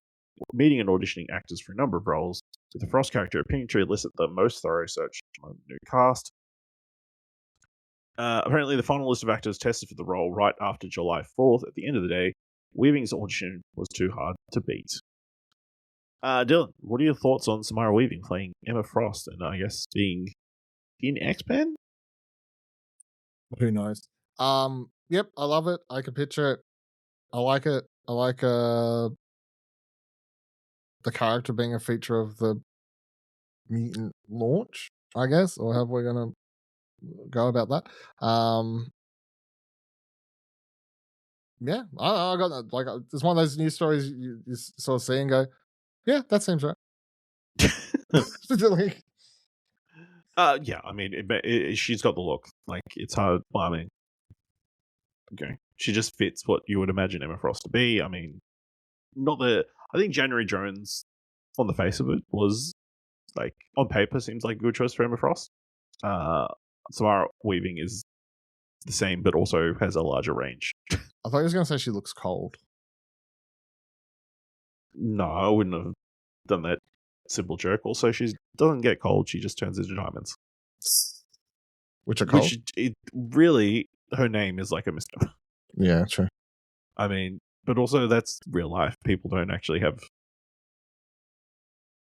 meeting and auditioning actors for a number of roles, with the Frost character appearing to elicit the most thorough search among the new cast. Apparently, the final list of actors tested for the role right after July 4th. At the end of the day, Weaving's audition was too hard to beat. Dylan, what are your thoughts on Samara Weaving playing Emma Frost and I guess being in X-Men? Who knows? Yep, I love it. I can picture it. I like it. I like the character being a feature of the mutant launch, I guess, or how we're gonna go about that. Yeah, I got that. Like, it's one of those news stories you sort of see and go, yeah, that seems right. Yeah, I mean, she's got the look. Like, it's hard. Well, I mean, okay. She just fits what you would imagine Emma Frost to be. I mean, I think January Jones, on the face of it, was like on paper seems like a good choice for Emma Frost. Samara Weaving is the same, but also has a larger range. I thought he was going to say she looks cold. No, I wouldn't have done that simple joke. Also, she doesn't get cold; she just turns into diamonds. Which are cold? Which really, her name is like a mystery. Yeah, true. I mean, but also that's real life. People don't actually have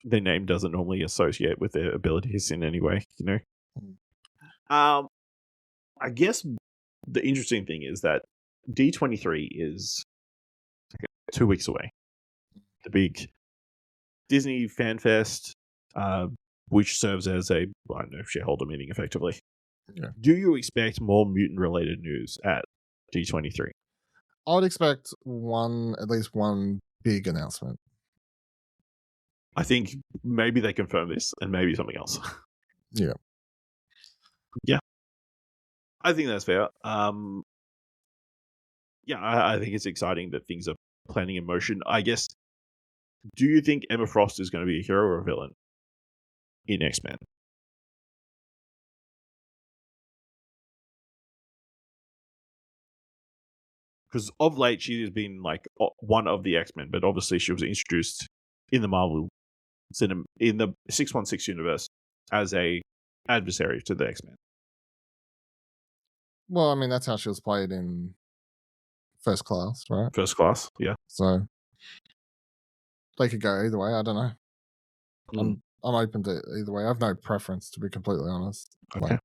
their name doesn't normally associate with their abilities in any way, you know. I guess the interesting thing is that D23 is 2 weeks away. The big Disney Fan Fest, which serves as a, I don't know, shareholder meeting effectively. Yeah. Do you expect more mutant-related news at D23? I would expect at least one big announcement. I think maybe they confirm this and maybe something else. Yeah. Yeah. I think that's fair. Yeah, I think it's exciting that things are planning in motion. I guess, do you think Emma Frost is going to be a hero or a villain in X-Men? Because of late, she has been like one of the X-Men, but obviously she was introduced in the Marvel cinema, in the 616 universe, as a adversary to the X-Men. Well, I mean, that's how she was played in First Class, right? First Class, yeah. So they could go either way. I don't know. Mm. I'm open to either way. I have no preference, to be completely honest. Okay.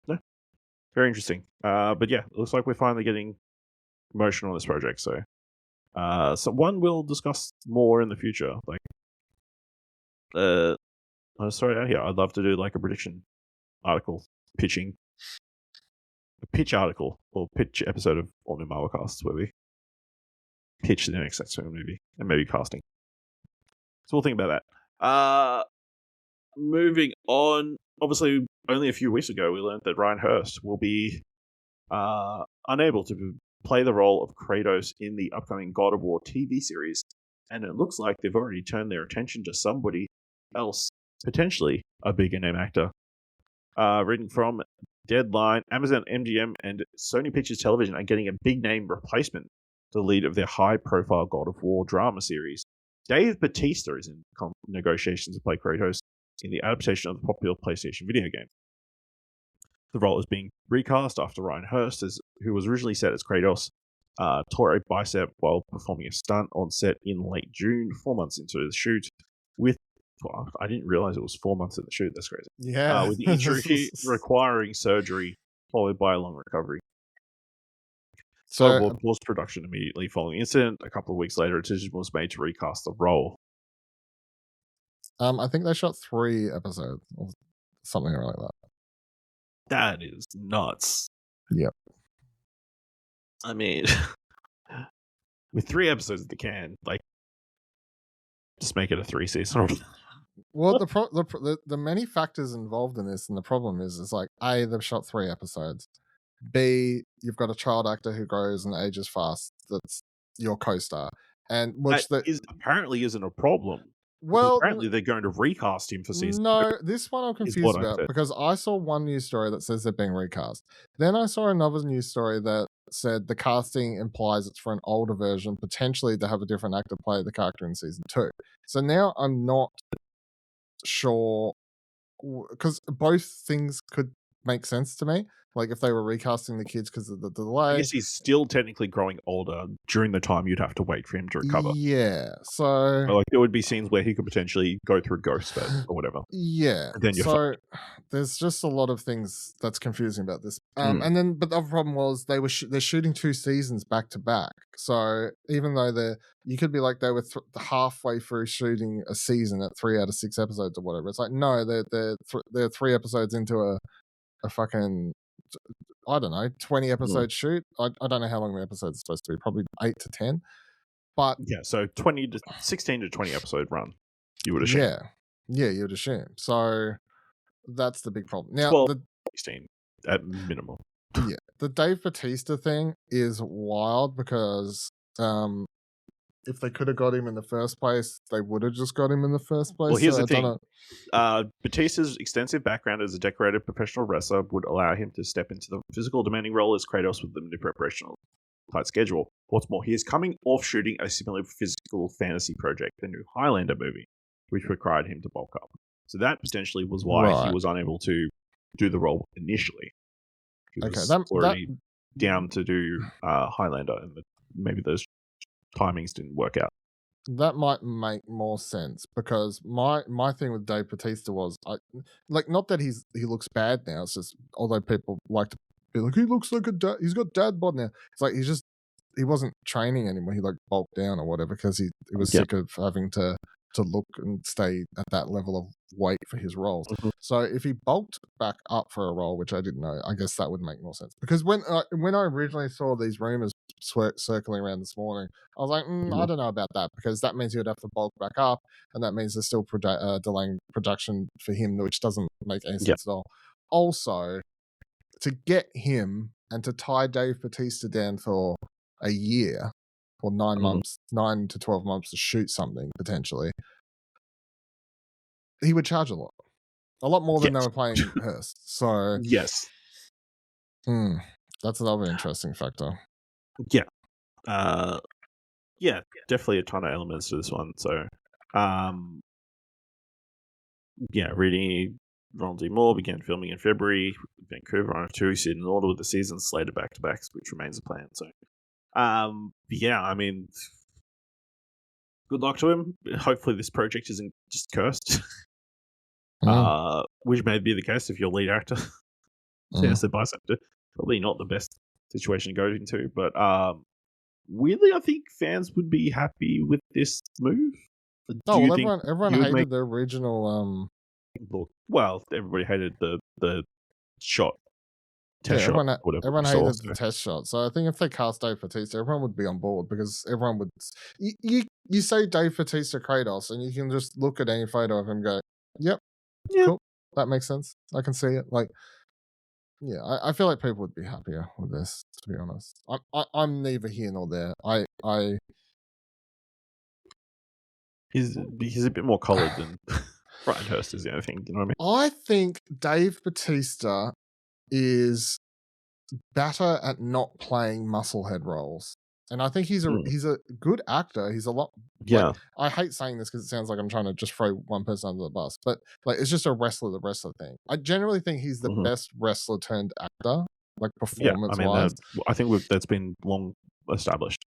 No. Very interesting. But yeah, it looks like we're finally getting motion on this project. So one we'll discuss more in the future. Like, I'll throw it out here. I'd love to do like a prediction article, a pitch article or pitch episode of All New Marvel Casts where we pitch the next X-Men movie and maybe casting. So we'll think about that. Moving on, obviously, only a few weeks ago we learned that Ryan Hurst will be unable to play the role of Kratos in the upcoming God of War TV series, and it looks like they've already turned their attention to somebody else, potentially a bigger name actor. Written from Deadline, Amazon MGM, and Sony Pictures Television are getting a big name replacement to the lead of their high-profile God of War drama series. Dave Bautista is in negotiations to play Kratos in the adaptation of the popular PlayStation video game. The role is being recast after Ryan Hurst, who was originally set as Kratos, tore a bicep while performing a stunt on set in late June, 4 months into the shoot. I didn't realize it was 4 months in the shoot. That's crazy. Yeah. With the injury requiring surgery, followed by a long recovery. So paused production immediately following the incident. A couple of weeks later, a decision was made to recast the role. I think they shot 3 episodes or something like that. That is nuts. Yep. I mean, with 3 episodes in the can, like, just make it a 3-season. Well, the many factors involved in this, and the problem is like, A, they've shot 3 episodes. B, you've got a child actor who grows and ages fast. That's your co-star, and apparently isn't a problem. Well, apparently they're going to recast him for season 2. No, this one I'm confused about because I saw one news story that says they're being recast. Then I saw another news story that said the casting implies it's for an older version, potentially to have a different actor play the character in season 2. So now I'm not sure, because both things could make sense to me. Like if they were recasting the kids because of the delay. I guess he's still technically growing older during the time you'd have to wait for him to recover. Yeah, so like there would be scenes where he could potentially go through ghost phase or whatever. Yeah, and then so there's just a lot of things that's confusing about this. And then, but the other problem was they're shooting 2 seasons back to back. So even though you could be like they were halfway through shooting a season at 3 out of 6 episodes or whatever. It's like no, they're 3 episodes into a fucking, I don't know, 20 episode shoot. I don't know how long the episode's supposed to be, probably 8 to 10. But yeah, so 16 to 20 episode run, you would assume. Yeah, you would assume. So that's the big problem. Now 12, 16 at minimum. Yeah, the Dave Bautista thing is wild because if they could have got him in the first place, they would have just got him in the first place. Well, here's so the I don't thing. know. Batista's extensive background as a decorated professional wrestler would allow him to step into the physical demanding role as Kratos with limited preparation on a tight schedule. What's more, he is coming off shooting a similar physical fantasy project, the new Highlander movie, which required him to bulk up. So that potentially was why he Right. was unable to do the role initially. He Okay, was that already down to do Highlander, and maybe those timings didn't work out. that might make more sense because my thing with Dave Bautista was not that he looks bad now. It's just although people like to be like he looks like a dad, he's got dad bod now. It's like he wasn't training anymore. He like bulked down or whatever because he was Yeah. sick of having to look and stay at that level of weight for his roles. Mhm. So if he bulked back up for a role, which I didn't know, I guess that would make more sense. Because when I originally saw these rumors circling around this morning, I was like, I don't know about that because that means he would have to bulk back up, and that means they're still delaying production for him, which doesn't make any sense at all. Also, to get him and to tie Dave Bautista down for a year or 9 months, 9 to 12 months to shoot something potentially, he would charge a lot more than they were paying Hurst. So Yes. that's another interesting factor. Yeah. Yeah, definitely a ton of elements to this one. So, reading Ronald D. Moore began filming in February. Vancouver on a 2-season order with the season slated back-to-backs, which remains the plan. So, I mean, good luck to him. Hopefully this project isn't just cursed. Which may be the case if you're lead actor. Seriously, bisector. Probably not the best situation to go into, but weirdly, I think fans would be happy with this move. Everyone hated the original. Look, well, everybody hated the shot. Test shot. Everyone hated the test shot. So I think if they cast Dave Bautista, everyone would be on board because everyone would. You say Dave Bautista Kratos, and you can just look at any photo of him, and go, "Yep, cool, that makes sense. I can see it." Like, yeah, I feel like people would be happier with this. To be honest, I'm neither here nor there. He's a bit more coloured than Brian Hurst is the only thing. You know what I mean? I think Dave Bautista is better at not playing musclehead roles, and I think he's a good actor. He's a lot. Yeah. I hate saying this because it sounds like I'm trying to just throw one person under the bus, but like it's just the wrestler thing. I generally think he's the best wrestler turned actor, like performance wise. I think that's been long established.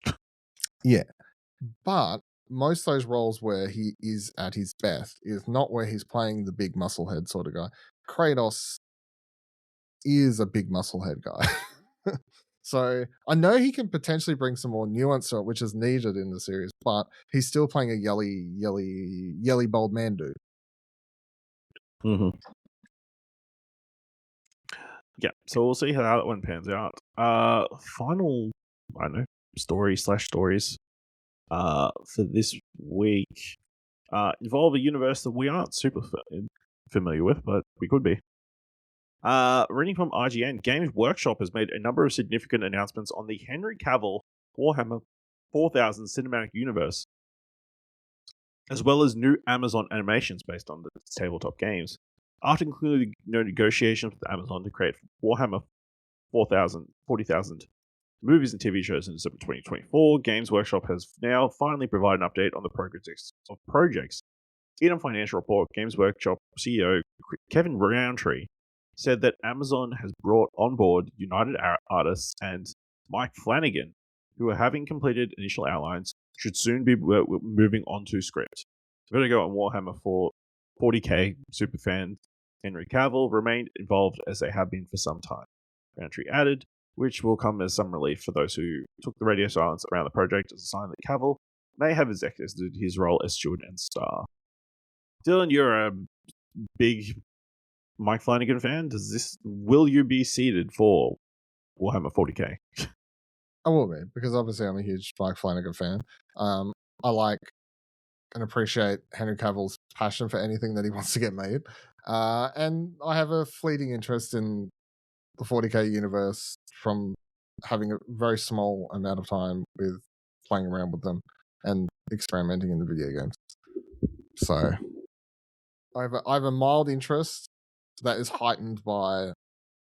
Yeah, but most of those roles where he is at his best is not where he's playing the big musclehead sort of guy. Kratos is a big musclehead guy. So I know he can potentially bring some more nuance to it, which is needed in the series, but he's still playing a yelly bald man dude. Yeah, so we'll see how that one pans out. Final, I don't know, stories for this week involve a universe that we aren't super familiar with, but we could be. Reading from IGN, Games Workshop has made a number of significant announcements on the Henry Cavill Warhammer 4000 cinematic universe, as well as new Amazon animations based on the tabletop games. After concluding negotiations with Amazon to create Warhammer 40,000 movies and TV shows in December 2024, Games Workshop has now finally provided an update on the progress of projects. In a financial report, Games Workshop CEO Kevin Roundtree said that Amazon has brought on board United Artists and Mike Flanagan, who are having completed initial outlines, should soon be moving on to script. Vertigo and Warhammer 40k superfan Henry Cavill remained involved as they have been for some time. Roundtree added, which will come as some relief for those who took the radio silence around the project as a sign that Cavill may have executed his role as steward and star. Dylan, you're a big Mike Flanagan fan. Will you be seated for Warhammer 40k? I will be, because obviously I'm a huge Mike Flanagan fan. I like and appreciate Henry Cavill's passion for anything that he wants to get made. And I have a fleeting interest in the 40k universe from having a very small amount of time with playing around with them and experimenting in the video games. So I have a mild interest that is heightened by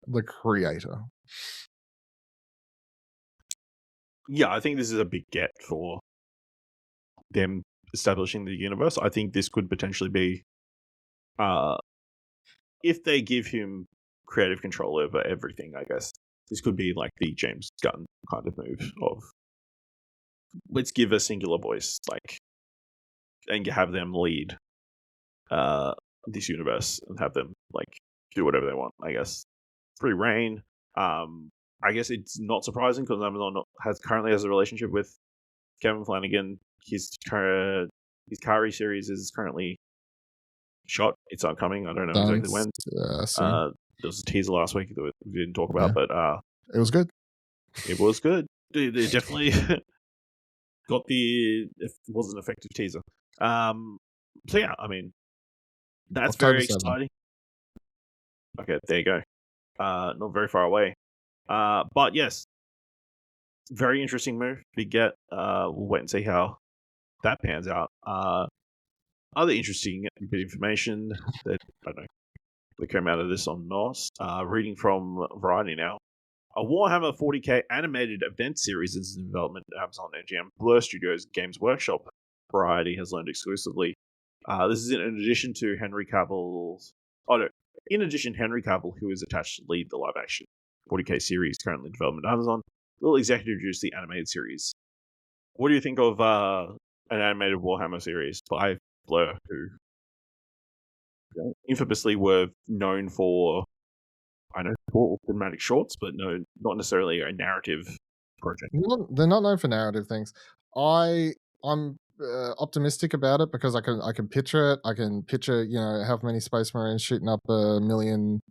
the creator. Yeah, I think this is a big get for them establishing the universe. I think this could potentially be, if they give him creative control over everything, I guess this could be like the James Gunn kind of move of, let's give a singular voice, like, and have them lead this universe and have them like do whatever they want. I guess free reign. I guess it's not surprising because Amazon currently has a relationship with Kevin Flanagan. His Kari series is currently shot. It's upcoming. I don't know exactly when. There was a teaser last week that we didn't talk about, but it was good. It was good. They definitely got it was an effective teaser. So yeah, I mean, that's October very 7. exciting. Okay, there you go. Not very far away. But yes, very interesting move. Big get. We'll wait and see how that pans out. Other interesting bit of information that I don't know that came out of this on NOS. Reading from Variety now. A Warhammer 40k animated event series is in development at Amazon MGM Blur Studios Games Workshop. Variety has learned exclusively. This is in addition to Henry Cavill's. Oh no! In addition, Henry Cavill, who is attached to lead the live-action 40k series currently in development at Amazon, will executive produce the animated series. What do you think of an animated Warhammer series by Blur, who infamously were known for, I know, for cinematic shorts, but no, not necessarily a narrative project. They're not known for narrative things. I'm optimistic about it because I can picture it. I can picture, how many Space Marines shooting up a million.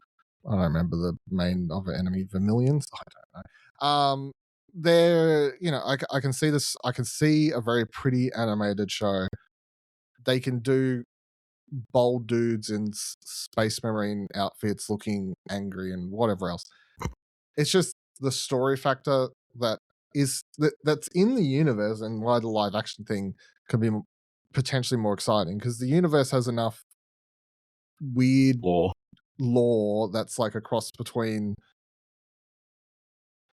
I don't remember the main of the enemy, Vermilions. I don't know. They're, I can see this. I can see a very pretty animated show. They can do bold dudes in Space Marine outfits looking angry and whatever else. It's just the story factor that's in the universe and why the live action thing could be potentially more exciting because the universe has enough weird lore that's like a cross between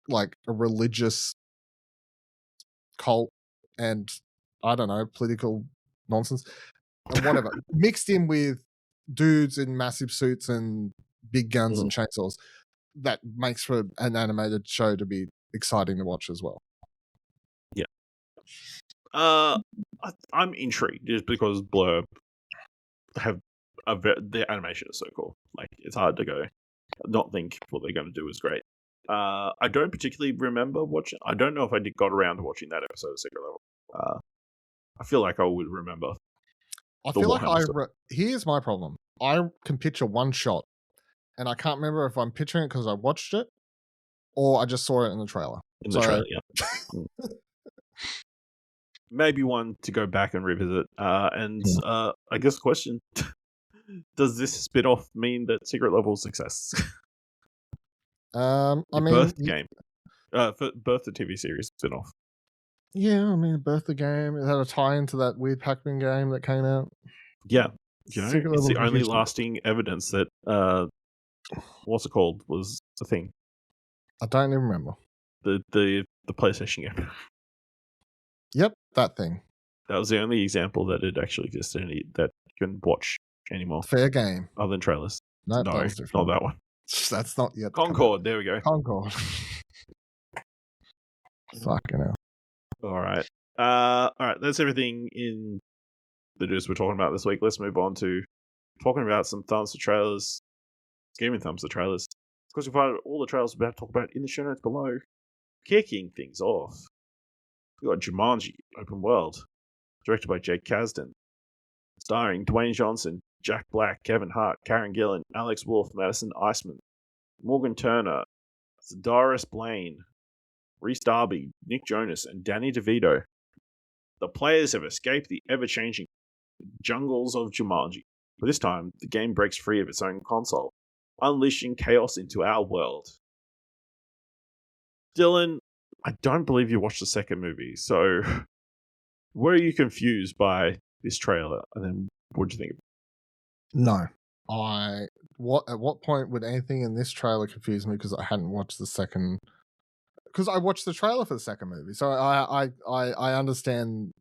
like a religious cult and I don't know, political nonsense and whatever mixed in with dudes in massive suits and big guns and chainsaws that makes for an animated show to be exciting to watch as well. Yeah. I'm intrigued just because Blur have their animation is so cool. Like, it's hard to go not think what they're going to do is great. I don't particularly remember watching. I don't know if I got around to watching that episode of Secret Level. I feel like I would remember. I feel like here's my problem. I can picture one shot, and I can't remember if I'm picturing it because I watched it, or I just saw it in the trailer. Yeah. Maybe one to go back and revisit. I guess the question: does this spin-off mean that Secret Level is success? Birth game. Birth the TV series spin-off. Yeah, I mean, Birth the game. It had a tie into that weird Pac-Man game that came out. Yeah, it's the only lasting evidence that what's it called was a thing. I don't even remember the PlayStation game. Yep, that thing. That was the only example that it actually existed that you can watch anymore. Fair game. Other than trailers. No, not that one. That's not yet. Concord. There we go. Concord. Fucking hell. All right. That's everything in the news we're talking about this week. Let's move on to talking about some thumbs for trailers. Gaming thumbs for trailers. Of course, you'll find all the trailers we're about to talk about in the show notes below. Kicking things off, we got Jumanji Open World, directed by Jake Kasdan, starring Dwayne Johnson, Jack Black, Kevin Hart, Karen Gillan, Alex Wolff, Madison Iceman, Morgan Turner, Sedaris Blaine, Rhys Darby, Nick Jonas, and Danny DeVito. The players have escaped the ever-changing jungles of Jumanji, but this time the game breaks free of its own console, unleashing chaos into our world. Dylan, I don't believe you watched the second movie, so were you confused by this trailer? And then what do you think? No. At what point would anything in this trailer confuse me because I hadn't watched the second? Because I watched the trailer for the second movie, so I understand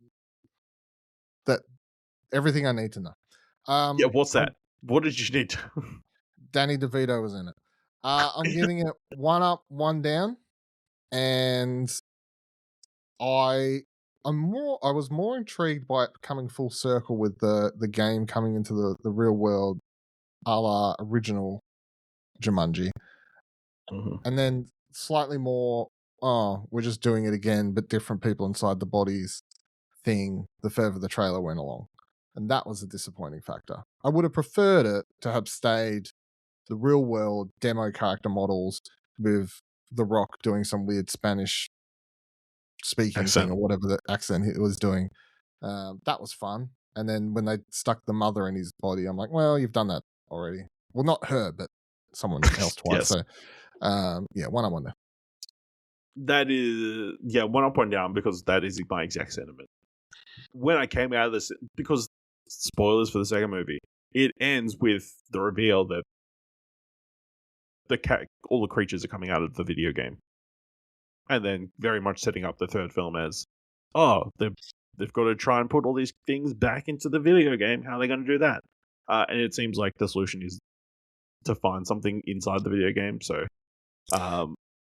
that everything I need to know. Yeah, what's that? What did you need to... Danny DeVito was in it. I'm giving it 1 up, 1 down, and I was more intrigued by it coming full circle with the game coming into the real world, a la original Jumanji, and then slightly more. Oh, we're just doing it again, but different people inside the bodies thing. The further the trailer went along, and that was a disappointing factor. I would have preferred it to have stayed the real world demo character models with The Rock doing some weird Spanish speaking thing or whatever the accent he was doing. That was fun. And then when they stuck the mother in his body, I'm like, well, you've done that already. Well, not her, but someone else twice. Yes. So, yeah, 1 up, 1 down. That is, 1 up, 1 down, because that is my exact sentiment. When I came out of this, because spoilers for the second movie, it ends with the reveal that all the creatures are coming out of the video game, and then very much setting up the third film as, they've got to try and put all these things back into the video game. How are they going to do that? And it seems like the solution is to find something inside the video game. So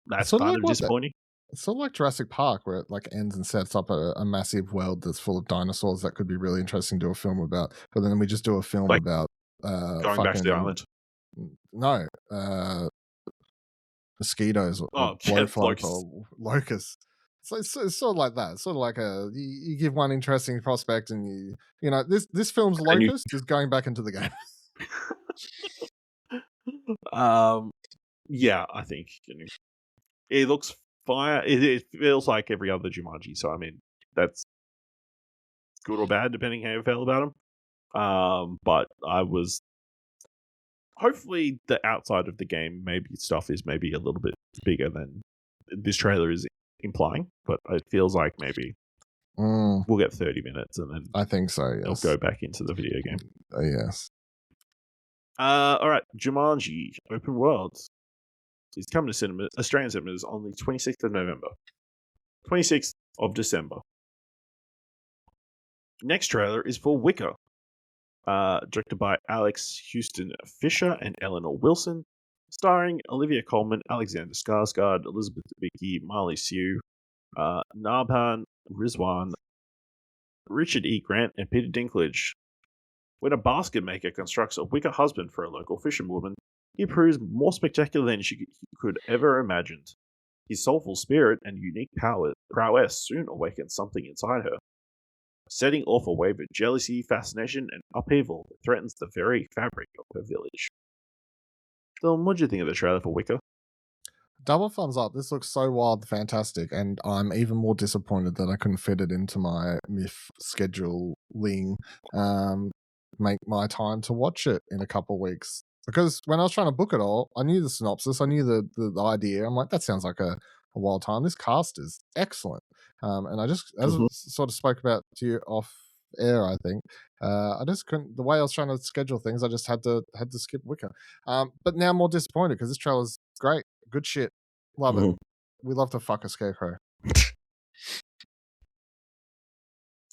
that's kind of disappointing. It's sort of like Jurassic Park, where it like ends and sets up a massive world that's full of dinosaurs that could be really interesting to do a film about. But then we just do a film about going back to the island. No, mosquitoes or blowflies or locusts. So it's sort of like that. It's sort of like you give one interesting prospect, and you know this film's locust is going back into the game. Yeah, I think it looks fire. It feels like every other Jumanji. So I mean, that's good or bad depending how you feel about them. But I was hopefully the outside of the game maybe stuff is maybe a little bit bigger than this trailer is implying. But it feels like maybe we'll get 30 minutes and then I think so. Yes, they'll go back into the video game. Yes. All right, Jumanji Open World is coming to Australian cinemas on the 26th of November. 26th of December. Next trailer is for Wicker, directed by Alex Houston Fisher and Eleanor Wilson, starring Olivia Colman, Alexander Skarsgård, Elizabeth Debicki, Marley Sue, Nabhan Rizwan, Richard E. Grant, and Peter Dinklage. When a basket maker constructs a wicker husband for a local fisherwoman, he proves more spectacular than she could ever imagined. His soulful spirit and unique prowess soon awaken something inside her, setting off a wave of jealousy, fascination, and upheaval that threatens the very fabric of her village. Dylan, what do you think of the trailer for Wicker? Double thumbs up. This looks so wild, fantastic, and I'm even more disappointed that I couldn't fit it into my MIF scheduling. Make my time to watch it in a couple of weeks. Because when I was trying to book it all, I knew the synopsis, I knew the idea. I'm like, that sounds like a wild time. This cast is excellent. And I just, as I sort of spoke about to you off air, I think, I just couldn't, the way I was trying to schedule things, I just had to skip Wicker. But now I'm more disappointed because this trailer's great. Good shit. Love it. We love to fuck a scarecrow.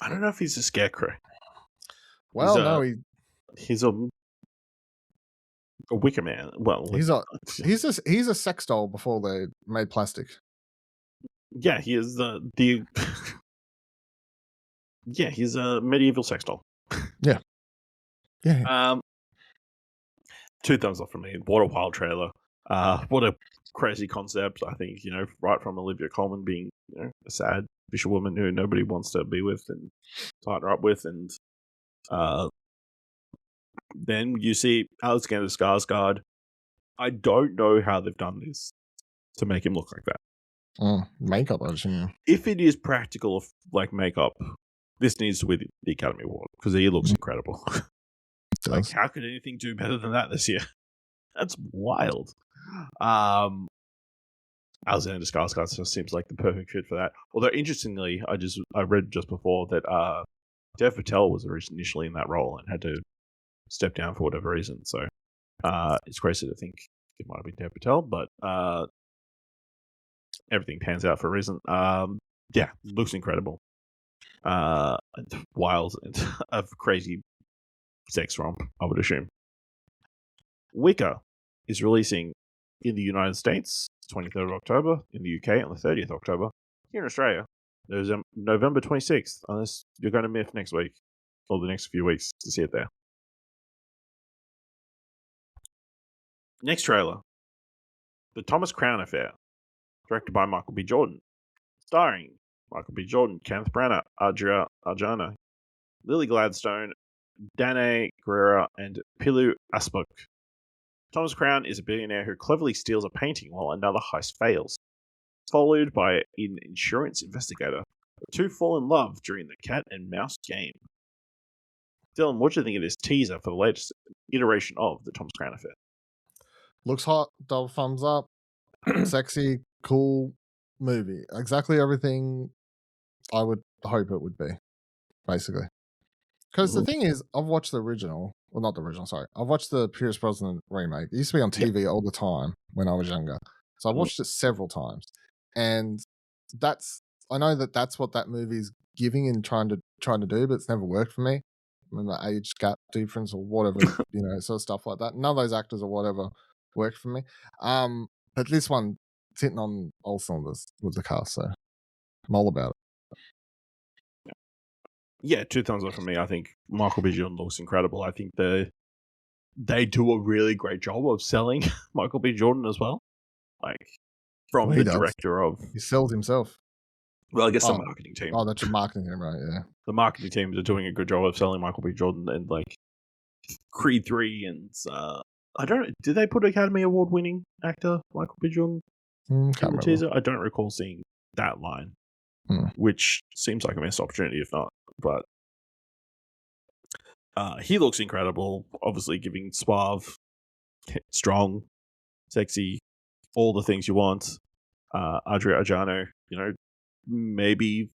I don't know if he's a scarecrow. Well, he's a wicker man. Well, he's a sex doll before they made plastic. Yeah, he is the yeah, he's a medieval sex doll. Yeah. 2 thumbs up from me. What a wild trailer. What a crazy concept. I think, right from Olivia Colman being, a sad fisherwoman who nobody wants to be with and partner up with, and then you see Alexander Skarsgård. I don't know how they've done this to make him look like that. Makeup, I assume. If it is practical, like makeup, this needs to win the Academy Award because he looks incredible. Like, how could anything do better than that this year? That's wild. Alexander Skarsgård just seems like the perfect fit for that. Although interestingly, I read just before that Dev Patel was initially in that role and had to step down for whatever reason. So it's crazy to think it might have been Dev Patel, but everything pans out for a reason. Yeah, looks incredible. Wild and a crazy sex romp, I would assume. Wicker is releasing in the United States 23rd of October, in the UK on the 30th of October. Here in Australia, there's November 26th, unless you're going to miss next week or the next few weeks to see it there. Next trailer, The Thomas Crown Affair, directed by Michael B. Jordan, starring Michael B. Jordan, Kenneth Branagh, Adria Arjona, Lily Gladstone, Danae Guerrera, and Pilu Asbuk. Thomas Crown is a billionaire who cleverly steals a painting while another heist fails. Followed by an insurance investigator, the two fall in love during the cat and mouse game. Dylan, what do you think of this teaser for the latest iteration of the Thomas Crown Affair? Looks hot, double thumbs up, sexy, cool movie. Exactly everything I would hope it would be, basically. Because the thing is, I've watched the original. Well, not the original, sorry. I've watched the Pierce Brosnan remake. It used to be on TV all the time when I was younger. So I watched it several times. And I know that's what that movie's giving and trying to do, but it's never worked for me. I mean, the age gap difference or whatever, sort of stuff like that. None of those actors or whatever worked for me. But this one, it's hitting on all cylinders with the cast, so I'm all about it. Yeah, 2 thumbs up from me. I think Michael B. Jordan looks incredible. I think they do a really great job of selling Michael B. Jordan as well. Like, from the director of... He sells himself. Well, I guess the marketing team. Oh, that's your marketing team, right? Yeah. The marketing teams are doing a good job of selling Michael B. Jordan, and like Creed 3 and I don't know, did they put Academy Award winning actor Michael B. Jordan in the teaser? I don't recall seeing that line, which seems like a missed opportunity if not. But he looks incredible, obviously giving suave, strong, sexy, all the things you want. Adria Arjona, maybe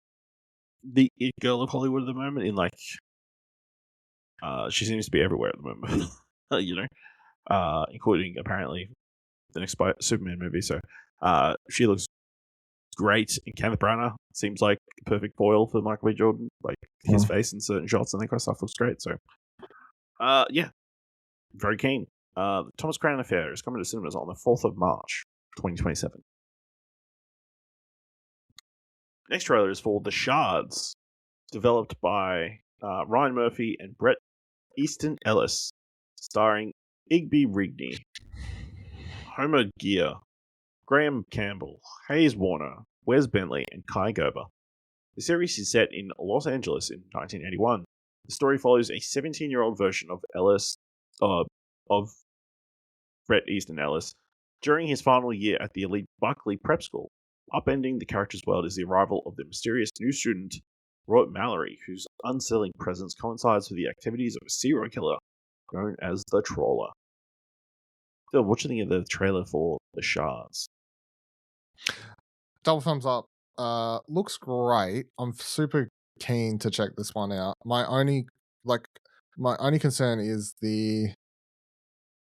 the it girl of Hollywood at the moment. In like, she seems to be everywhere at the moment. Including apparently the next Superman movie. So she looks great. And Kenneth Branagh seems like a perfect foil for Michael B. Jordan. Like his face in certain shots and that kind of stuff looks great. So yeah, very keen. The Thomas Crown Affair is coming to cinemas on the 4th of March, 2027. Next trailer is for The Shards, developed by Ryan Murphy and Brett Easton Ellis, starring Igby Rigney, Homer Gear, Graham Campbell, Hayes Warner, Wes Bentley, and Kai Gerber. The series is set in Los Angeles in 1981. The story follows a 17-year-old version of Brett Easton Ellis during his final year at the elite Buckley Prep School. Upending the character's world is the arrival of the mysterious new student, Robert Mallory, whose unsettling presence coincides with the activities of a serial killer known as the Trawler. Phil, what do you think of the trailer for The Shards? Double thumbs up. Looks great. I'm super keen to check this one out. My only concern is the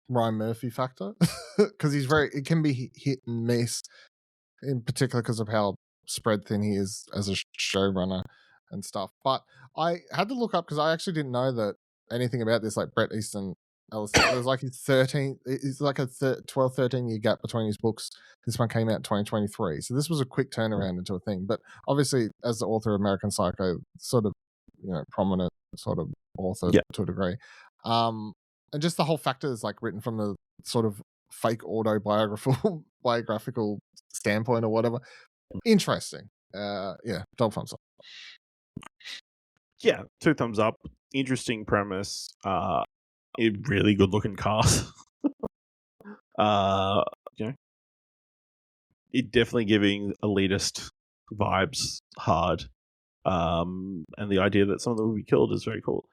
Ryan Murphy factor, because it can be hit and miss, in particular because of how spread thin he is as a showrunner and stuff. But I had to look up because I actually didn't know that anything about this. Like Brett Easton Ellis, there's like his 13. It's like a 12, 13 year gap between his books. This one came out in 2023, so this was a quick turnaround into a thing. But obviously, as the author of American Psycho, sort of prominent sort of author to a degree. And just the whole factor is like written from the sort of fake biographical standpoint or whatever. Interesting. Yeah, double thumbs up. Yeah, 2 thumbs up. Interesting premise. A really good looking cast. It definitely giving elitist vibes hard. And the idea that some of them will be killed is very cool.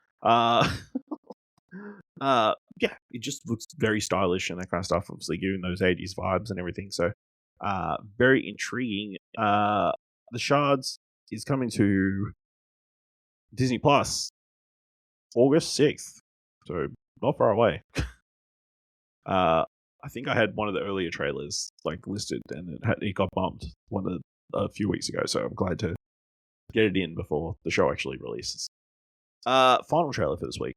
Yeah, it just looks very stylish and that kind of stuff, obviously giving those 80s vibes and everything. So Very intriguing. The Shards is coming to Disney Plus August 6th, so not far away. I think I had one of the earlier trailers listed, and it got bumped a few weeks ago. So I'm glad to get it in before the show actually releases. Final trailer for this week: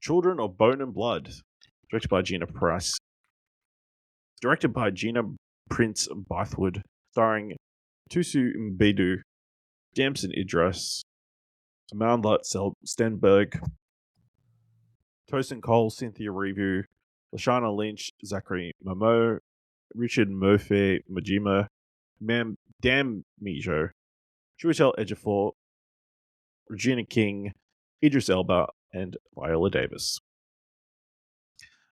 Children of Bone and Blood, directed by Gina Price, directed by Gina Prince Bythewood, starring Tusu Mbedu, Damson Idris, Amanda Stenberg, Tosin Cole, Cynthia Revu, Lashana Lynch, Zachary Momo, Richard Murphy Majima, Dan Mijo, Chiwetel Ejiofor, Regina King, Idris Elba, and Viola Davis.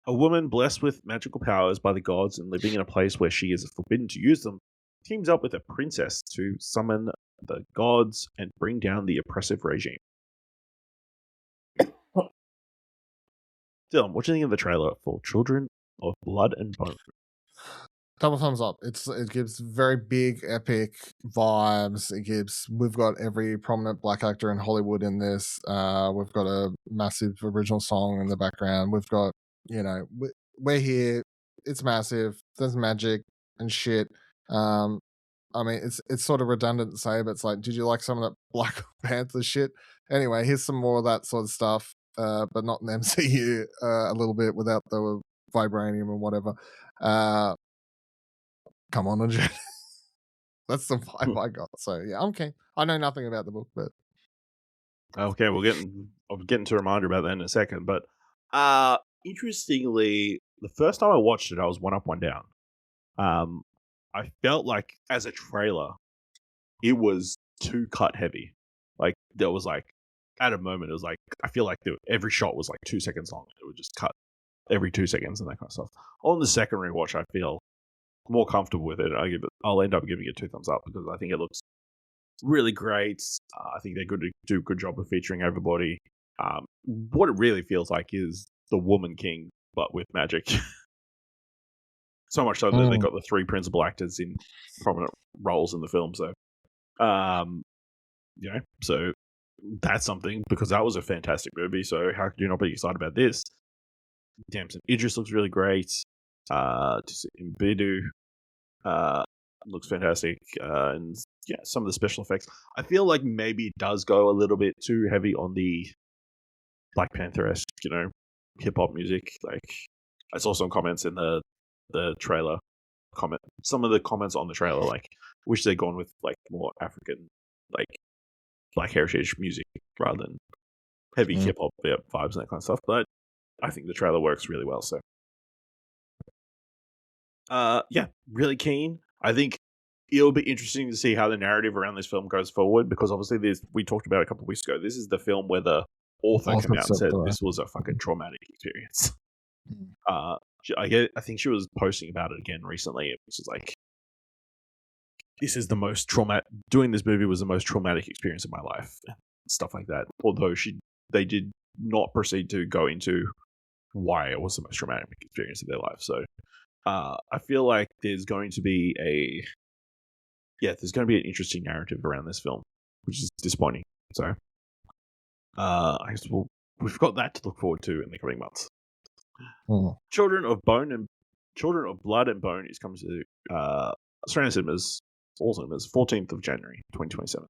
A woman blessed with magical powers by the gods and living in a place where she is forbidden to use them teams up with a princess to summon the gods and bring down the oppressive regime. Dylan, what do you think of the trailer for Children of Blood and Bone? Double thumbs up. It gives very big, epic vibes. We've got every prominent black actor in Hollywood in this. We've got a massive original song in the background. We've got, we're here. It's massive. There's magic and shit. I mean, it's sort of redundant to say, but it's like, did you like some of that Black Panther shit? Anyway, here's some more of that sort of stuff, but not in the MCU a little bit without the vibranium and whatever. Come on, Ajay. That's the vibe I got. So yeah, I'm keen. I know nothing about the book, but okay, I'll get into a reminder about that in a second. But interestingly, the first time I watched it, I was one up, one down. I felt like as a trailer, it was too cut heavy. Like there was at a moment, it was I feel like every shot was 2 seconds long. It would just cut every 2 seconds and that kind of stuff. On the second rewatch, I feel more comfortable with it. I'll end up giving it 2 thumbs up because I think it looks really great. I think they're going to do a good job of featuring everybody. What it really feels like is the Woman King, but with magic. So much so that they got the 3 principal actors in prominent roles in the film. So, so that's something, because that was a fantastic movie. So how could you not be excited about this? Damson Idris looks really great. Mbedu looks fantastic. And yeah, some of the special effects. I feel like maybe it does go a little bit too heavy on the Black Panther-esque, hip hop music. I saw some comments in the trailer some of the comments on the trailer wish they'd gone with more African Black heritage music rather than heavy hip hop vibes and that kind of stuff. But I think the trailer works really well. So really keen. I think it'll be interesting to see how the narrative around this film goes forward, because obviously we talked about a couple of weeks ago, this is the film where the author came out and said this was a fucking traumatic experience. I think she was posting about it again recently. It was just this is the most traumatic. Doing this movie was the most traumatic experience of my life, stuff like that. Although they did not proceed to go into why it was the most traumatic experience of their life. So I feel like there's going to be an interesting narrative around this film, which is disappointing. So I guess we've got that to look forward to in the coming months. Children of Blood and Bone is coming to Australian cinemas, all cinemas, 14th of January, 2027.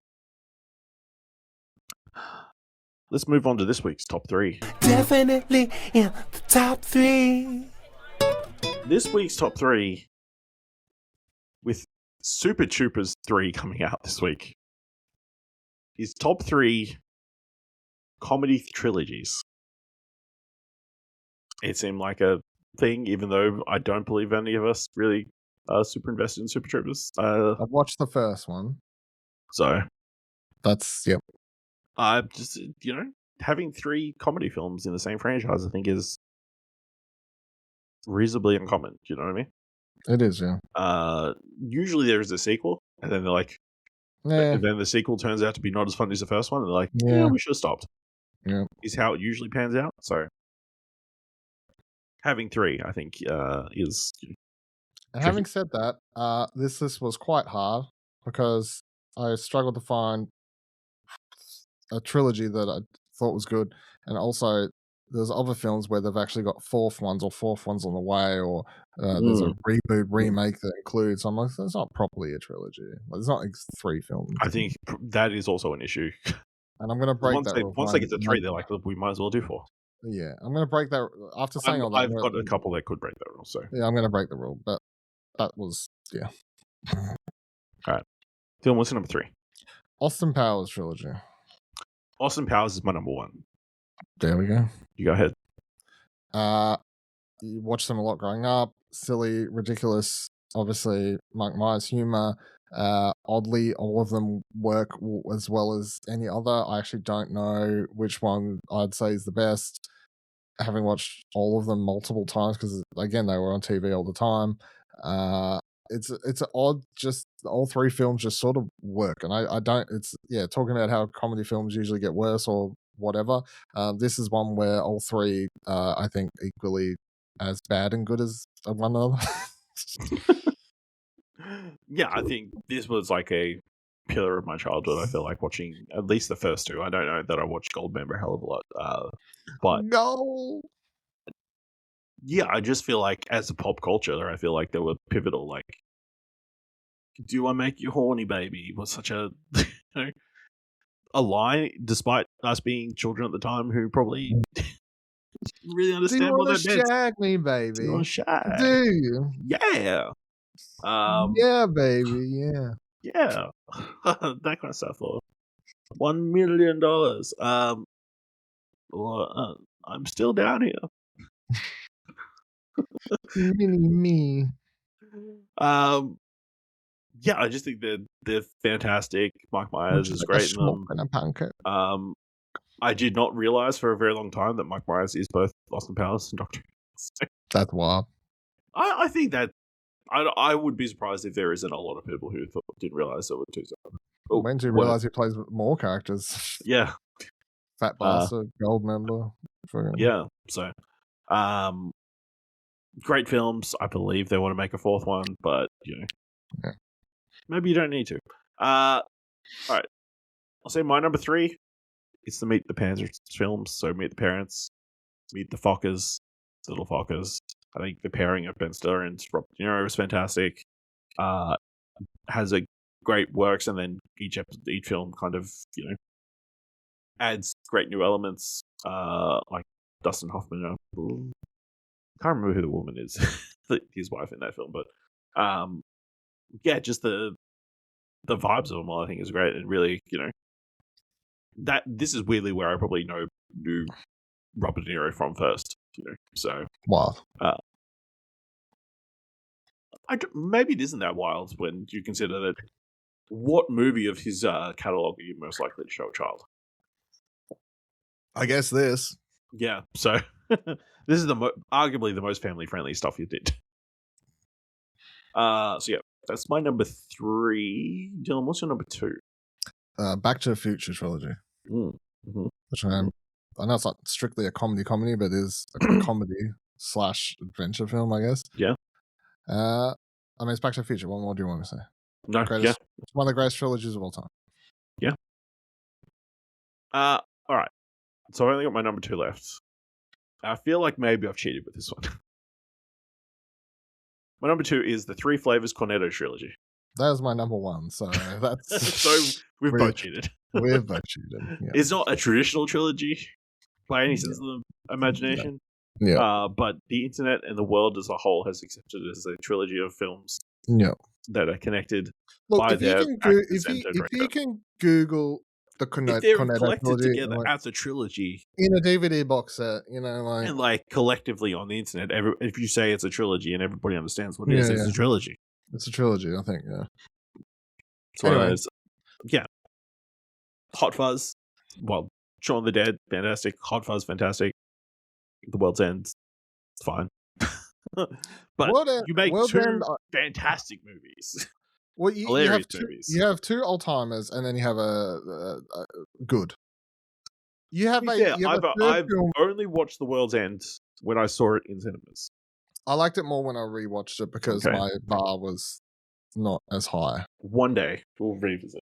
Let's move on to this week's top 3. Definitely in the top 3. This week's top 3, with Super Troopers 3 coming out this week, is top 3 comedy trilogies. It seemed like a thing, even though I don't believe any of us really are super invested in Super Troopers. I've watched the first one. So that's, yep. Just, having 3 comedy films in the same franchise, I think, is reasonably uncommon. Do you know what I mean? It is, yeah. Usually there is a sequel, and then they're and then the sequel turns out to be not as funny as the first one, and they're we should have stopped. Yeah. Is how it usually pans out. So having 3, I think, is And having said that, this list was quite hard because I struggled to find a trilogy that I thought was good, and also there's other films where they've actually got fourth ones on the way, or there's a reboot remake that includes. I'm like, that's not properly a trilogy. Like, it's not like 3 films. I think that is also an issue. And I'm gonna break once that they, rule. once they get to 3, they're like, look, we might as well do 4. Yeah, I'm gonna break that after saying all that. I've got a couple that could break that rule. So yeah, I'm gonna break the rule, but that was all right. Dylan, what's your number 3? Austin Powers trilogy. Austin Powers is my number 1. There we go. You go ahead. You watched them a lot growing up. Silly, ridiculous. Obviously, Mike Myers humor. Oddly, all of them work as well as any other. I actually don't know which one I'd say is the best. Having watched all of them multiple times, because again, they were on TV all the time. It's odd. Just all 3 films just sort of work, and I don't. It's talking about how comedy films usually get worse or whatever. This is one where all 3 I think equally as bad and good as one another. Yeah, I think this was like a pillar of my childhood. I feel like watching at least the first 2. I don't know that I watched Goldmember a hell of a lot, but no. Yeah, I just feel like as a pop culture, I feel like they were pivotal. Like, "Do I make you horny, baby?" was such a a line, despite us being children at the time who probably didn't really understand what that meant. Shag me, baby? Do you want to shag? Do you? Yeah. Yeah, baby. Yeah. Yeah. That kind of stuff. Or $1 million. Or I'm still down here. Mini me. Yeah, I just think they're fantastic. Mike Myers is great in them. And a pancake. I did not realize for a very long time that Mike Myers is both Austin Powers and Doctor. That's wild. I think that I would be surprised if there isn't a lot of people who didn't realize there were 2 separate. When did you realize he plays more characters? Yeah, Fat Bastard, Goldmember. yeah. So, great films. I believe they want to make a 4th one, but yeah. Maybe you don't need to. All right. I'll say my number 3. It's the Meet the Parents films. So Meet the Parents, Meet the Fockers, Little Fockers. I think the pairing of Ben Stiller and Robert De Niro was fantastic. Has a great works, and then each film kind of adds great new elements. Like Dustin Hoffman. I can't remember who the woman is, his wife in that film, but yeah, just the vibes of them all I think is great, and really, that this is weirdly where I probably knew Robert De Niro from first, so wild. Maybe it isn't that wild when you consider that. What movie of his catalog are you most likely to show a child? I guess this. Yeah, so this is arguably the most family friendly stuff you did. So yeah, that's my number 3. Dylan, what's your number 2? Back to the Future trilogy. Mm-hmm. Which I know it's not strictly a comedy, but it is a comedy/adventure film, I guess. Yeah. I mean, it's Back to the Future. What more do you want to say? No, yeah. It's one of the greatest trilogies of all time. Yeah. All right. So I've only got my number 2 left. I feel like maybe I've cheated with this one. My number 2 is the 3 Flavors Cornetto trilogy. That was my number 1, so that's... So we've both cheated. We've both cheated, yeah. It's not a traditional trilogy by any sense of the imagination. Yeah. But the internet and the world as a whole has accepted it as a trilogy of films that are connected by their if you can Google the if they're Cornetto collected trilogy, together as a trilogy in a DVD box set, and collectively on the internet, if you say it's a trilogy and everybody understands what it is, it's a trilogy. It's a trilogy, I think. Yeah. So anyways, yeah. Hot Fuzz, well, Shaun of the Dead, fantastic. Hot Fuzz, fantastic. The World's End, it's fine. But you make 2 fantastic movies. Well, hilarious movies. You have 2 old timers, and then you have a good. I've only watched The World's End when I saw it in cinemas. I liked it more when I rewatched it because Okay. my bar was not as high. One day we'll revisit.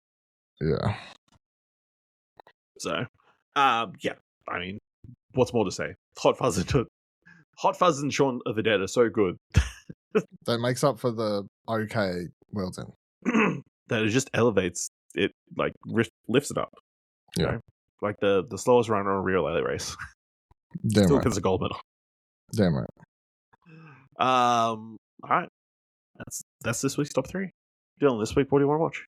Yeah. So, yeah. I mean, what's more to say? Hot Fuzz and Shaun of the Dead are so good That makes up for the okay World's End. that it just elevates it, like lifts it up. You Yeah. know? Like the slowest runner on a real LA race Damn still right. gets a gold medal. Damn right. All right. That's this week's top 3. Dylan, this week, what do you want to watch?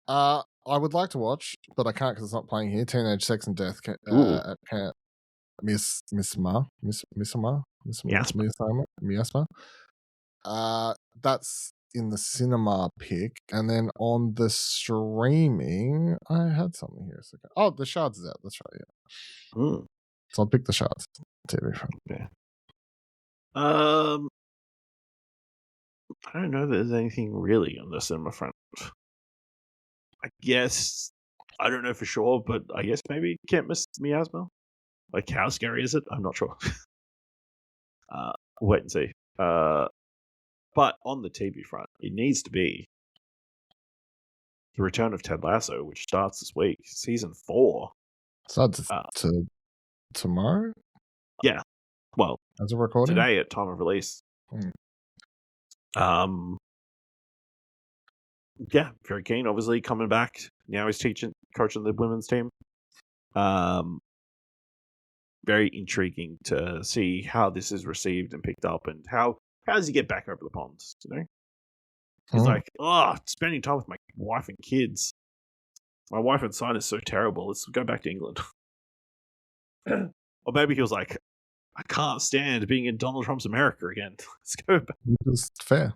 I would like to watch, but I can't because it's not playing here. Teenage Sex and Death Ooh. at Camp Miasma. That's in the cinema pick, and then on the streaming, I had something here a second. Oh, The Shards is out. That's right. Yeah. Mm. So I'll pick The Shards TV front. Yeah. I don't know that there's anything really on the cinema front. I guess I don't know for sure, but I guess maybe Can't Miss Miasma. Like, how scary is it? I'm not sure. Wait and see. But on the TV front, it needs to be the return of Ted Lasso, which starts this week, season 4. Starts to tomorrow. Yeah, well, as a recording today at time of release. Yeah, very keen. Obviously, coming back now, he's coaching the women's team. Very intriguing to see how this is received and picked up, and how does he get back over the pond? You know, he's like, spending time with my wife and kids. My wife and son is so terrible. Let's go back to England. Or maybe he was like, I can't stand being in Donald Trump's America again. Let's go back. It's fair.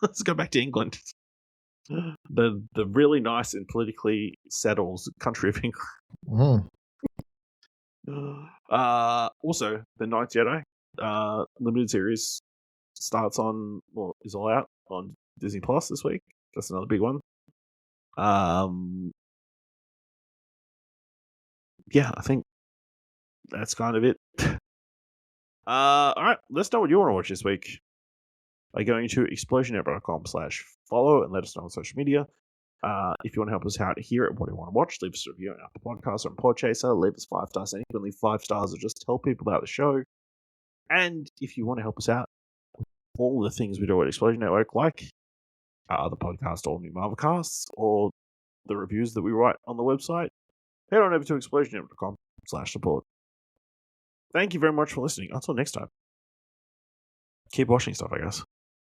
Let's go back to England. The really nice and politically settled country of England. Also, the Ninth Jedi limited series starts is all out on Disney Plus this week. That's another big one. Yeah, I think that's kind of it. All right, let's know what you want to watch this week by going to explosionnetwork.com/follow and let us know on social media. If you want to help us out here at What Do You Want to Watch, leave us a review on Apple Podcasts or on Podchaser. Leave us 5 stars. And you can leave 5 stars or just tell people about the show. And if you want to help us out with all the things we do at Explosion Network, like the podcast All New Marvel Casts or the reviews that we write on the website, head on over to explosionnetwork.com/support. Thank you very much for listening. Until next time, keep watching stuff, I guess.